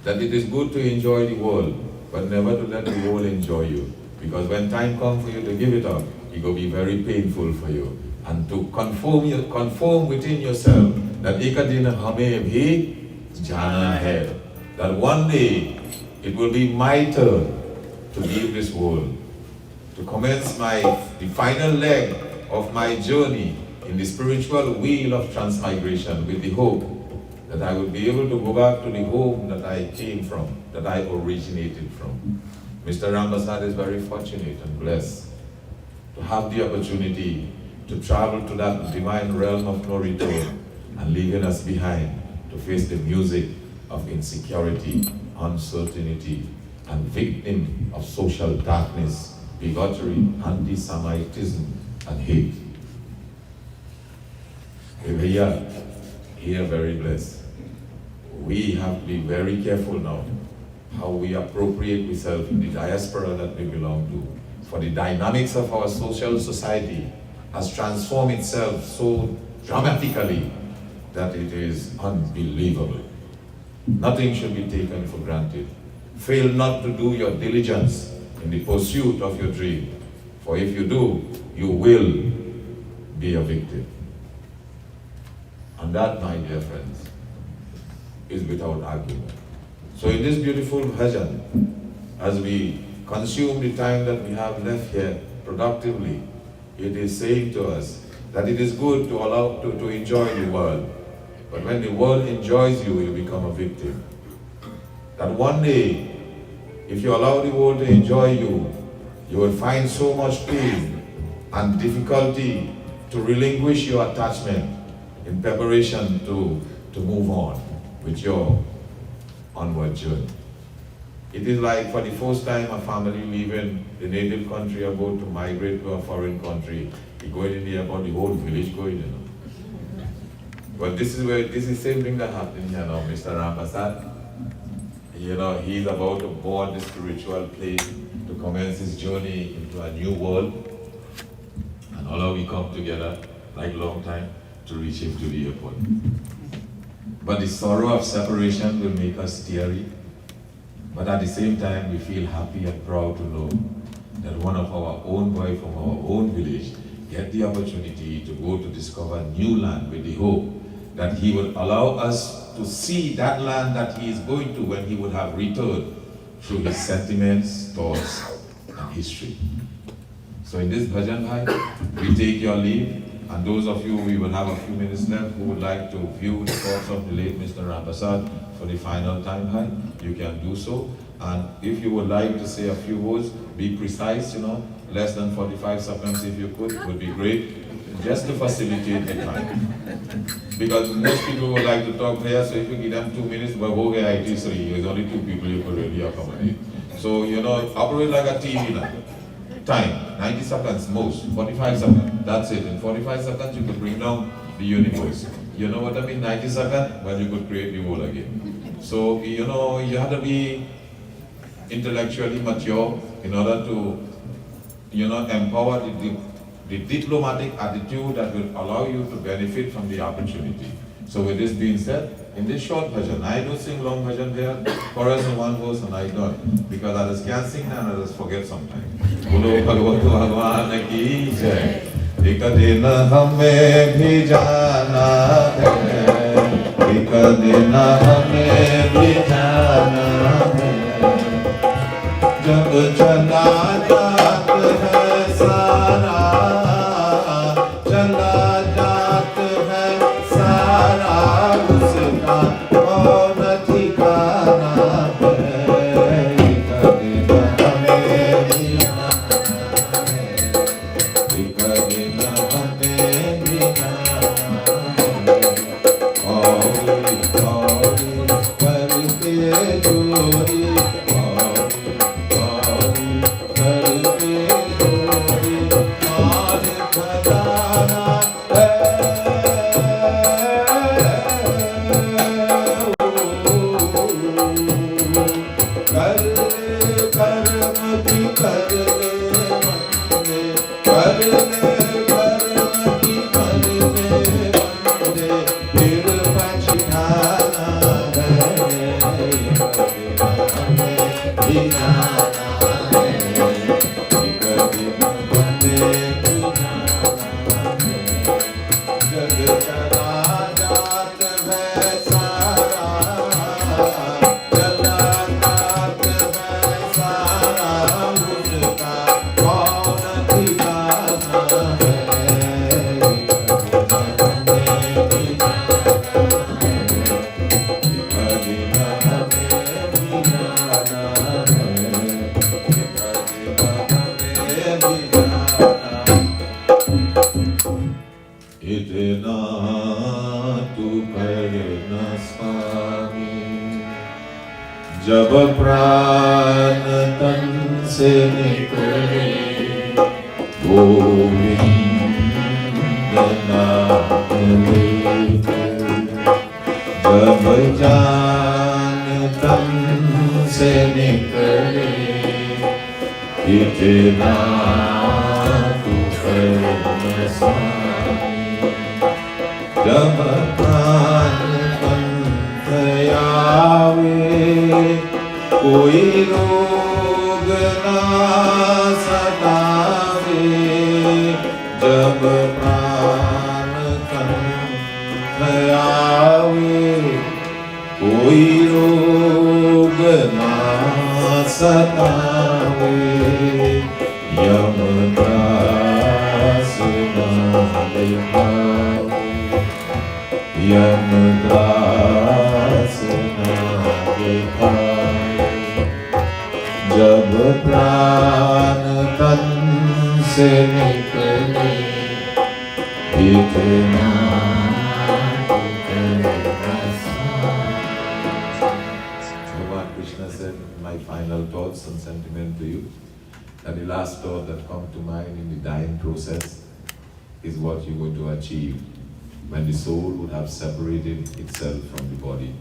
[SPEAKER 1] that it is good to enjoy the world, but never to let the world enjoy you. Because when time comes for you to give it up, it will be very painful for you. And to conform within yourself that ikadina hamem he jana hai, that one day it will be my turn to leave this world, to commence the final leg of my journey in the spiritual wheel of transmigration with the hope that I will be able to go back to the home that I came from, that I originated from. Mr. Rampersaud is very fortunate and blessed to have the opportunity to travel to that divine realm of no return and leaving us behind to face the music of insecurity, uncertainty, and victim of social darkness, bigotry, anti-Semitism, and hate. We are here very blessed. We have to be very careful now how we appropriate ourselves in the diaspora that we belong to. For the dynamics of our social society has transformed itself so dramatically that it is unbelievable. Nothing should be taken for granted. Fail not to do your diligence in the pursuit of your dream. For if you do, you will be a victim. And that, my dear friends, is without argument. So in this beautiful bhajan, as we consume the time that we have left here productively, it is saying to us that it is good to enjoy the world. But when the world enjoys you, you become a victim. That one day, if you allow the world to enjoy you, you will find so much pain and difficulty to relinquish your attachment in preparation to move on with your onward journey. It is like for the first time a family leaving the native country about to migrate to a foreign country, you go in the airport, the whole village going, you know. But this is the same thing that happened here now, Mr. Rampersaud. You know, he's about to board the spiritual plane to commence his journey into a new world. And all of we come together, like long time, to reach him to the airport. But the sorrow of separation will make us teary. But at the same time, we feel happy and proud to know that one of our own boys from our own village get the opportunity to go to discover new land with the hope that he will allow us to see that land that he is going to when he would have returned through his sentiments, thoughts, and history. So in this bhajan bhai, we take your leave, and those of you, we will have a few minutes left who would like to view the thoughts of the late Mr. Rampersaud for the final time bhai, you can do so. And if you would like to say a few words, be precise, you know, less than 45 seconds if you could, would be great, just to facilitate the time. Because most people would like to talk here, so if you give them 2 minutes, but okay, IT3, there's only 2 people you could really accommodate. So, you know, operate like a TV now. Time, 90 seconds most, 45 seconds, that's it. In 45 seconds, you could bring down the universe. You know what I mean, 90 seconds, well, you could create the world again. So, you know, you have to be intellectually mature in order to, you know, empower the diplomatic attitude that will allow you to benefit from the opportunity. So with this being said, in this short bhajan, I don't sing long bhajan here, chorus in one verse and I don't, because I just can't sing and I just forget sometimes. Bolo Bhagavatu Bhagwan ki jai, ek din hame bhi jana hai, ek din hame bhi jana hai, jab chala jaat hai sara, chala jaat hai sara, uska kaun ठिकाना है, एक दिन हमें भी जाना है, एक दिन हमें भी जाना है, औरी औरी करके चोरी, औरी औरी करके इतना तू करना स्वामी, जब प्राण तन से निकले गोविंद नाम लेकर, जब जान तन से निकले, इतना तू करना स्वामी, जब प्राण पंथ आवे, कोई रोग ना सतावे, जब प्राण पंथ आवे, कोई रोग ना सतावे, यमदास नाम लेखावे, यमदास नाम लेखावे, जब प्राण तन से निकले, इतना Bhagavan Krishna said, my final thoughts and sentiment to you, and the last thought that comes to mind in the dying process is what you're going to achieve when the soul would have separated itself from the body.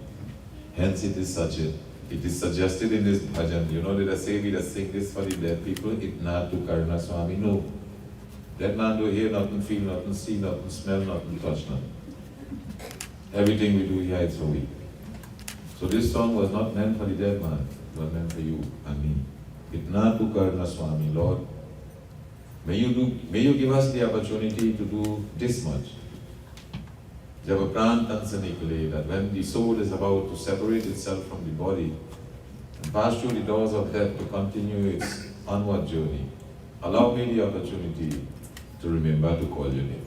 [SPEAKER 1] Hence it is suggested in this bhajan, you know, did I say we just sing this for the dead people? Itna tu karna swami, no. Dead man don't hear nothing, feel nothing, see nothing, smell nothing, touch nothing. Everything we do here is for we. So this song was not meant for the dead man, it was meant for you and me. Itna tu karna swami, Lord, may you give us the opportunity to do this much. Jab pran tan se nikle, that when the soul is about to separate itself from the body and pass through the doors of death to continue its onward journey, allow me the opportunity to remember to call your name.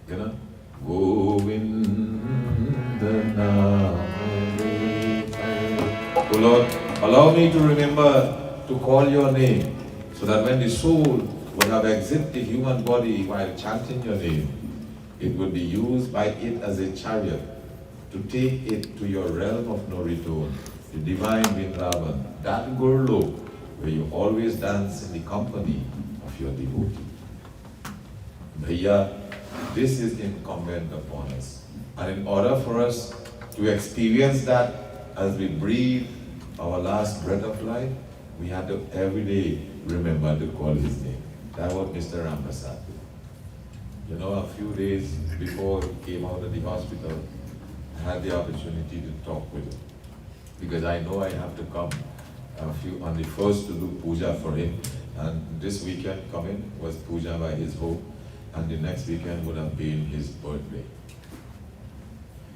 [SPEAKER 1] You know? Govinda Naam. Oh Lord, allow me to remember to call your name, so that when the soul will have exited the human body while chanting your name, it will be used by it as a chariot to take it to your realm of no return, the divine Vrindavan, that Gurlok where you always dance in the company of your devotee. Bhaiya, this is incumbent upon us. And in order for us to experience that as we breathe our last breath of life, we have to every day remember to call his name. That's what Mr. Rampersaud did. You know, a few days before he came out of the hospital, I had the opportunity to talk with him. Because I know I have to come on the first to do puja for him. And this weekend coming was puja by his home. And the next weekend would have been his birthday.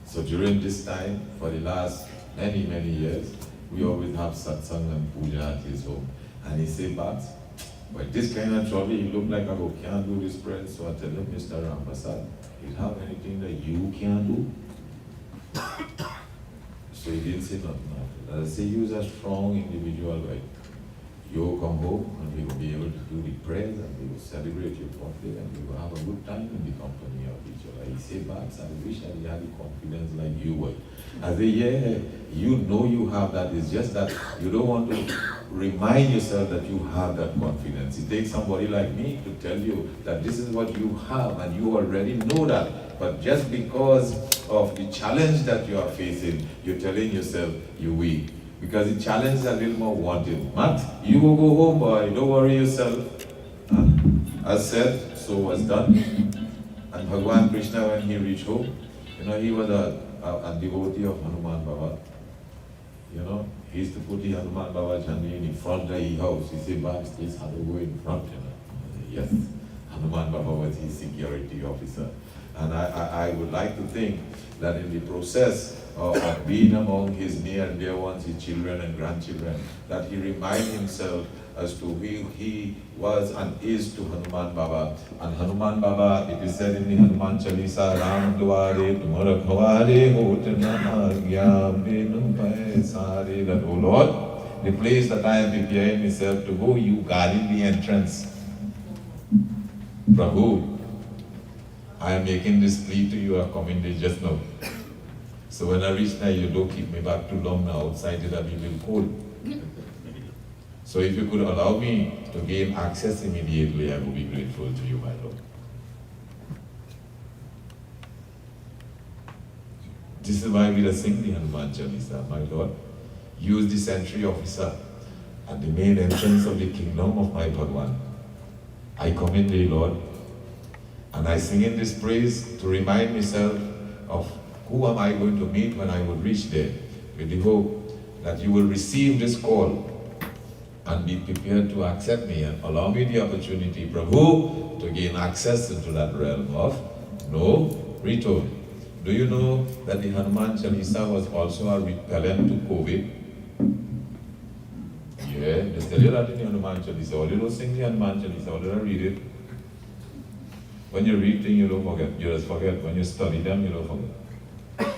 [SPEAKER 1] So during this time, for the last many, many years, we always have satsang and puja at his home. And he said, but this kind of trouble, he looked like I can't do this prayer. So I tell him, Mr. Rampersaud, you have anything that you can do? So he didn't say nothing after that. I say, you are a strong individual, right? You come home and we will be able to do the prayers and we will celebrate your birthday and we will have a good time in the company of each other. He said, Babs, I wish I had the confidence like you would. I say, yeah, you know you have that. It's just that you don't want to remind yourself that you have that confidence. It takes somebody like me to tell you that this is what you have and you already know that. But just because of the challenge that you are facing, you're telling yourself you're weak. Because the challenge is a little more wanted. Matt, you will go home, boy, don't worry yourself. And as said, so was done. And Bhagavan Krishna, when he reached home, you know, he was a a devotee of Hanuman Baba. You know, he used to put the Hanuman Baba Jani in front of the house. He said, backstage, how to go in front, you know. Yes, Hanuman Baba was his security officer. And I would like to think that in the process of being among his near and dear ones, his children and grandchildren, that he remind himself as to who he was and is to Hanuman Baba. And Hanuman Baba, it is said in the Hanuman Chalisa, Ram Dware, Tumara Khaware, Hotana Gyam Pai Sare, that, oh Lord, the place that I am preparing myself to go, you guarding the entrance. Prabhu, I am making this plea to you, I come in just now. So when I reach there, you don't keep me back too long now outside, it'll be a little cold. So if you could allow me to gain access immediately, I would be grateful to you, my Lord. This is why we are singing the Hanuman Chalisa, my Lord. Use the sentry officer at the main entrance of the kingdom of my Bhagwan. I come in thee, Lord, and I sing in this praise to remind myself of who am I going to meet when I would reach there, with the hope that you will receive this call and be prepared to accept me and allow me the opportunity, Prabhu, to gain access into that realm of no return. Do you know that the Hanuman Chalisa was also a repellent to COVID? Yeah, they tell you that in the Hanuman Chalisa. All you don't sing the Hanuman Chalisa, all you don't read it. When you read things, you don't forget. You just forget. When you study them, you don't forget.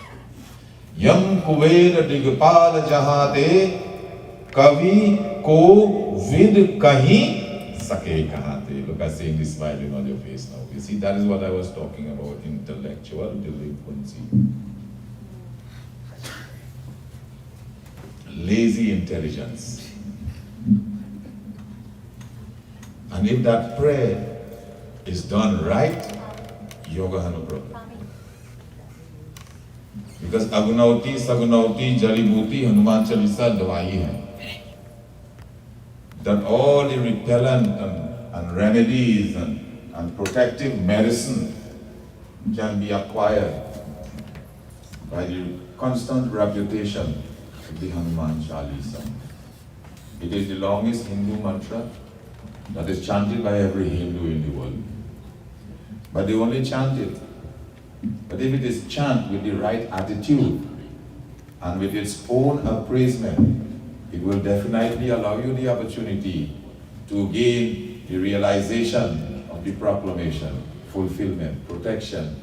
[SPEAKER 1] Yam Kuved Digpal Jahate Kavi Ko Vid Kahi Sake Kahate. Look, I see this smiling on your face now. You see, that is what I was talking about, intellectual delinquency. Lazy intelligence. And if that prayer is done right, yoga has no problem. Because Agunauti, Sagunauti, Jalibhuti, Hanuman Chalisa, Dawai hai. That all the repellent and remedies and protective medicine can be acquired by the constant reputation of the Hanuman Chalisa. It is the longest Hindu mantra that is chanted by every Hindu in the world. But they only chant it. But if it is chanted with the right attitude and with its own appraisement, it will definitely allow you the opportunity to gain the realization of the proclamation, fulfillment, protection,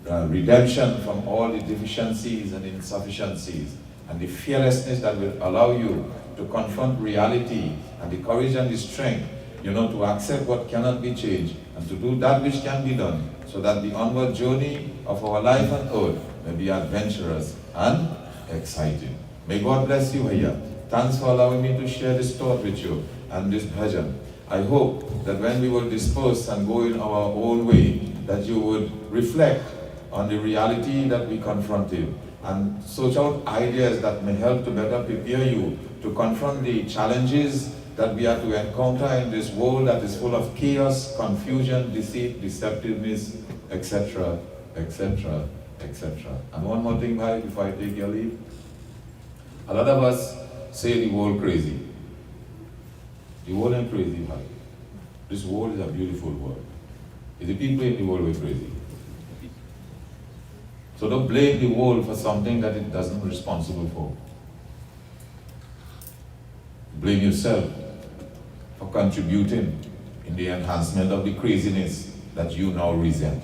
[SPEAKER 1] redemption from all the deficiencies and insufficiencies, and the fearlessness that will allow you to confront reality, and the courage and the strength, to accept what cannot be changed, and to do that which can be done, so that the onward journey of our life on earth may be adventurous and exciting. May God bless you here. Thanks for allowing me to share this thought with you and this bhajan. I hope that when we will disperse and go in our own way, that you would reflect on the reality that we confronted and search out ideas that may help to better prepare you to confront the challenges that we are to encounter in this world that is full of chaos, confusion, deceit, deceptiveness, etc., etc., etc. And one more thing, bhai, before I take your leave. A lot of us say the world crazy. The world ain't crazy, bhai. This world is a beautiful world. It's the people in the world who are crazy. So don't blame the world for something that it doesn't responsible for. Blame yourself for contributing in the enhancement of the craziness that you now resent.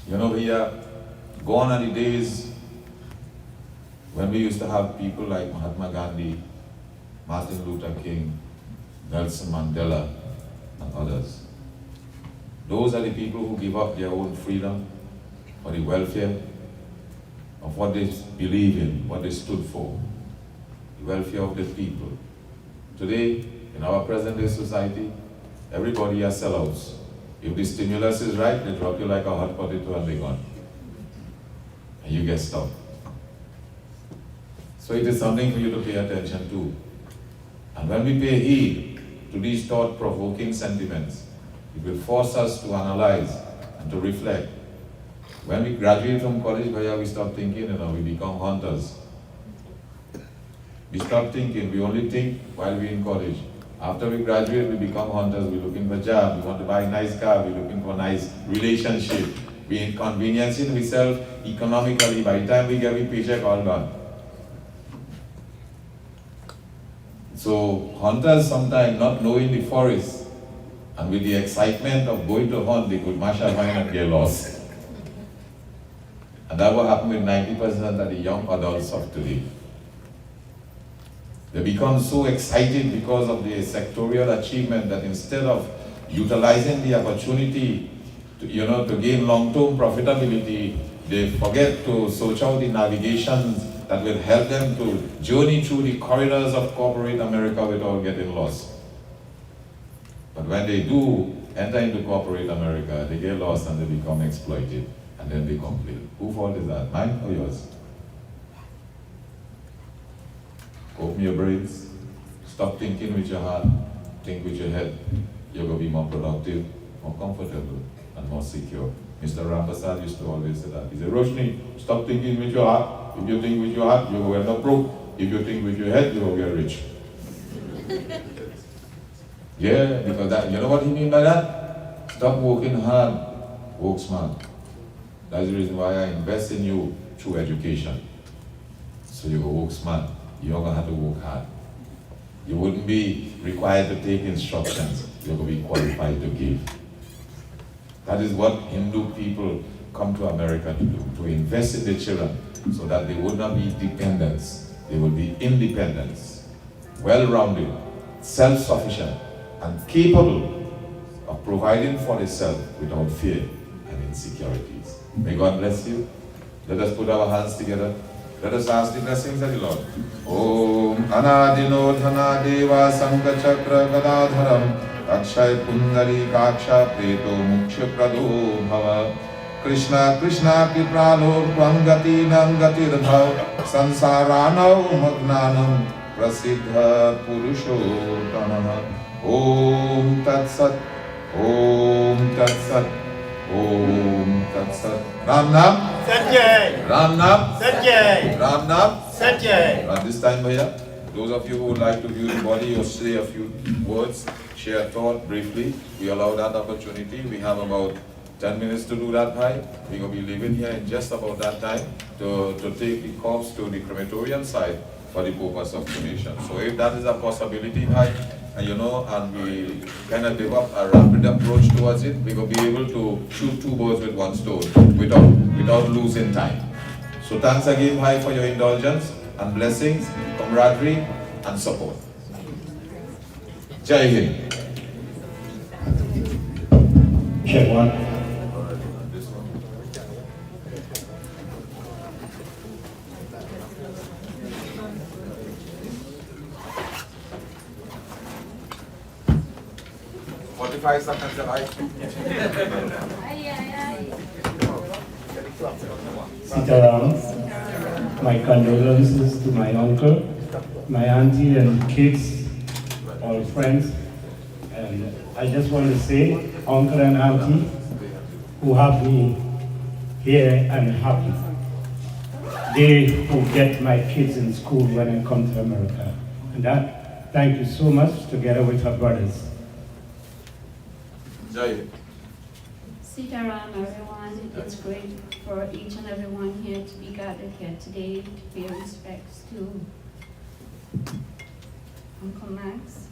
[SPEAKER 1] We are gone are the days when we used to have people like Mahatma Gandhi, Martin Luther King, Nelson Mandela, and others. Those are the people who give up their own freedom for the welfare of what they believe in, what they stood for, the welfare of the people. Today, in our present-day society, everybody are sellouts. If the stimulus is right, they drop you like a hot potato and they're gone. And you get stuck. So it is something for you to pay attention to. And when we pay heed to these thought-provoking sentiments, it will force us to analyze and to reflect When we graduate from college, we stop thinking, we become hunters. We stop thinking, we only think while we're in college. After we graduate, we become hunters, we're looking for jobs, we want to buy a nice car, we're looking for a nice relationship. We're inconveniencing ourselves economically. By the time we get a paycheck, all gone. So hunters sometimes not knowing the forest, and with the excitement of going to hunt, they could mash a vine and get lost. And that will happen with 90% of the young adults of today. They become so excited because of the sectorial achievement that instead of utilizing the opportunity to gain long-term profitability, they forget to search out the navigations that will help them to journey through the corridors of corporate America without getting lost. But when they do enter into corporate America, they get lost and they become exploited, and then they complain. Whose fault is that? Mine or yours? Open your brains, stop thinking with your heart, think with your head. You're going to be more productive, more comfortable, and more secure. Mr. Rampersaud used to always say that. He said, Roshni, stop thinking with your heart. If you think with your heart, you will end up broke. If you think with your head, you will get rich. Yeah, because that, you know what he mean by that? Stop working hard, work smart. That's the reason why I invest in you through education. So you go work smart. You're going to have to work hard. You wouldn't be required to take instructions. You're going to be qualified to give. That is what Hindu people come to America to do, to invest in their children so that they would not be dependents. They will be independents, well-rounded, self-sufficient, and capable of providing for themselves without fear and insecurities. May God bless you. Let us put our hands together. Let us ask the blessings of the Lord. Om Anadino Dhana Deva Sankachakra Gadadharam Akshay Pundari Kaksha Preto Muksha Prado Bhava Krishna Krishna Kipralo Tvangati Nangati Radhav Sansaranau Magnanam Prasiddha Purusho Tanaha Om Tat Sat Om Tat Sat Om Tat Sat Ram Nam
[SPEAKER 5] Satyay!
[SPEAKER 1] Ram Nam
[SPEAKER 5] Satyay!
[SPEAKER 1] Ram Nam
[SPEAKER 5] Satyay!
[SPEAKER 1] At this time, Bhaiya, those of you who would like to view the body or say a few words, share a thought briefly, we allow that opportunity. We have about 10 minutes to do that, Bhai. We're going to be leaving here in just about that time to take the corpse to the crematorium site for the purpose of cremation. So if that is a possibility, Bhai, and we kind of develop a rapid approach towards it, we're going to be able to shoot two birds with one stone without losing time. So thanks again, Bhai, for your indulgence and blessings, camaraderie, and support. Jai Hind.
[SPEAKER 2] Check one. Sitaram, my condolences to my uncle, my auntie and kids, all friends. And I just want to say, uncle and auntie, who have me here and happy. They who get my kids in school when I come to America. And that, thank you so much, together with her brothers.
[SPEAKER 6] Sitaram, everyone. It's great for each and everyone here to be gathered here today to pay respects to Uncle Max.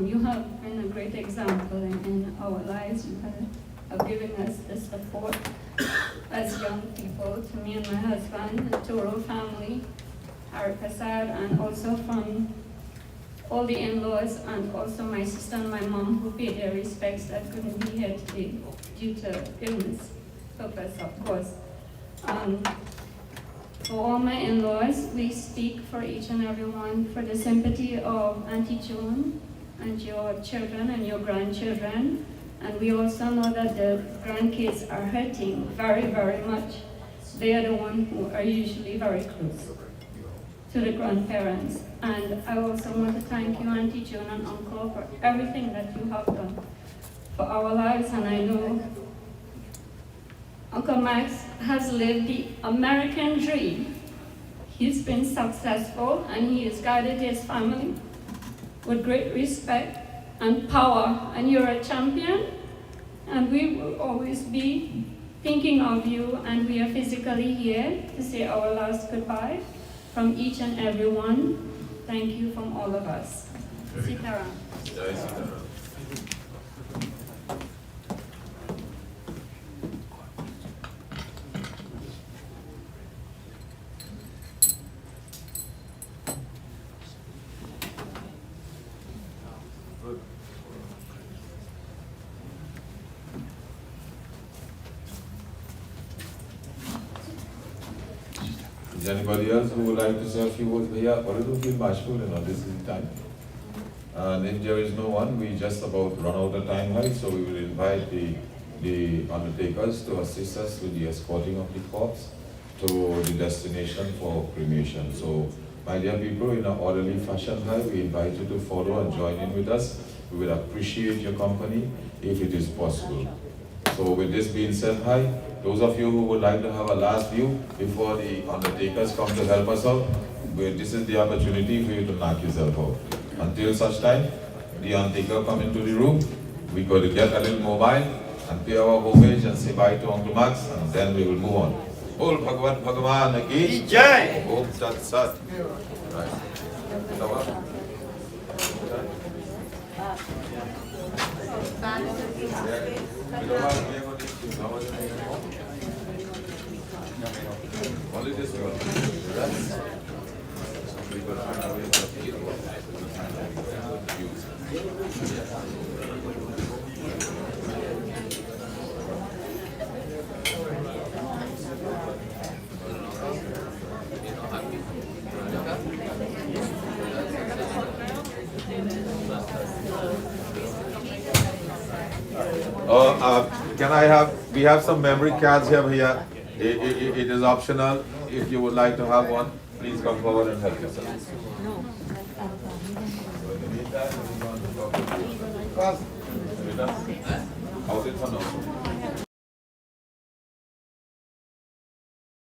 [SPEAKER 6] You have been a great example in our lives. You have given us the support as young people, to me and my husband, and to our family, Barrackpore, and also from all the in-laws, and also my sister and my mom who paid their respects that couldn't be here today due to illness purpose, of course. For all my in-laws, we speak for each and every one for the sympathy of Auntie Joan and your children and your grandchildren. And we also know that the grandkids are hurting very, very much. They are the ones who are usually very close to the grandparents. And I also want to thank you, Auntie Joan and Uncle, for everything that you have done for our lives. And I know Uncle Max has lived the American dream. He's been successful and he has guided his family with great respect and power. And you're a champion, and we will always be thinking of you, and we are physically here to say our last goodbye from each and every one. Thank you from all of us. Sitaram.
[SPEAKER 1] Is there anybody else who would like to say a few words? Yeah, a little feel bashful, this is the time. And if there is no one, we just about run out of time, right? So we will invite the undertakers to assist us with the escorting of the corpse to the destination for cremation. So, my dear people, in an orderly fashion, right, we invite you to follow and join in with us. We will appreciate your company if it is possible. So with this being said, hi, those of you who would like to have a last view before the undertakers come to help us out, this is the opportunity for you to knock yourself out. Until such time, the undertaker come into the room, we go to get a little mobile and pay our homage and say bye to Uncle Max, and then we will move on. Bol Bhagwan Bhagavan Ki
[SPEAKER 5] Jai.
[SPEAKER 1] Om Tat Sat. Right. Only this girl. We have some memory cards here. It is optional. If you would like to have one, please come forward and help yourself. How's it for now?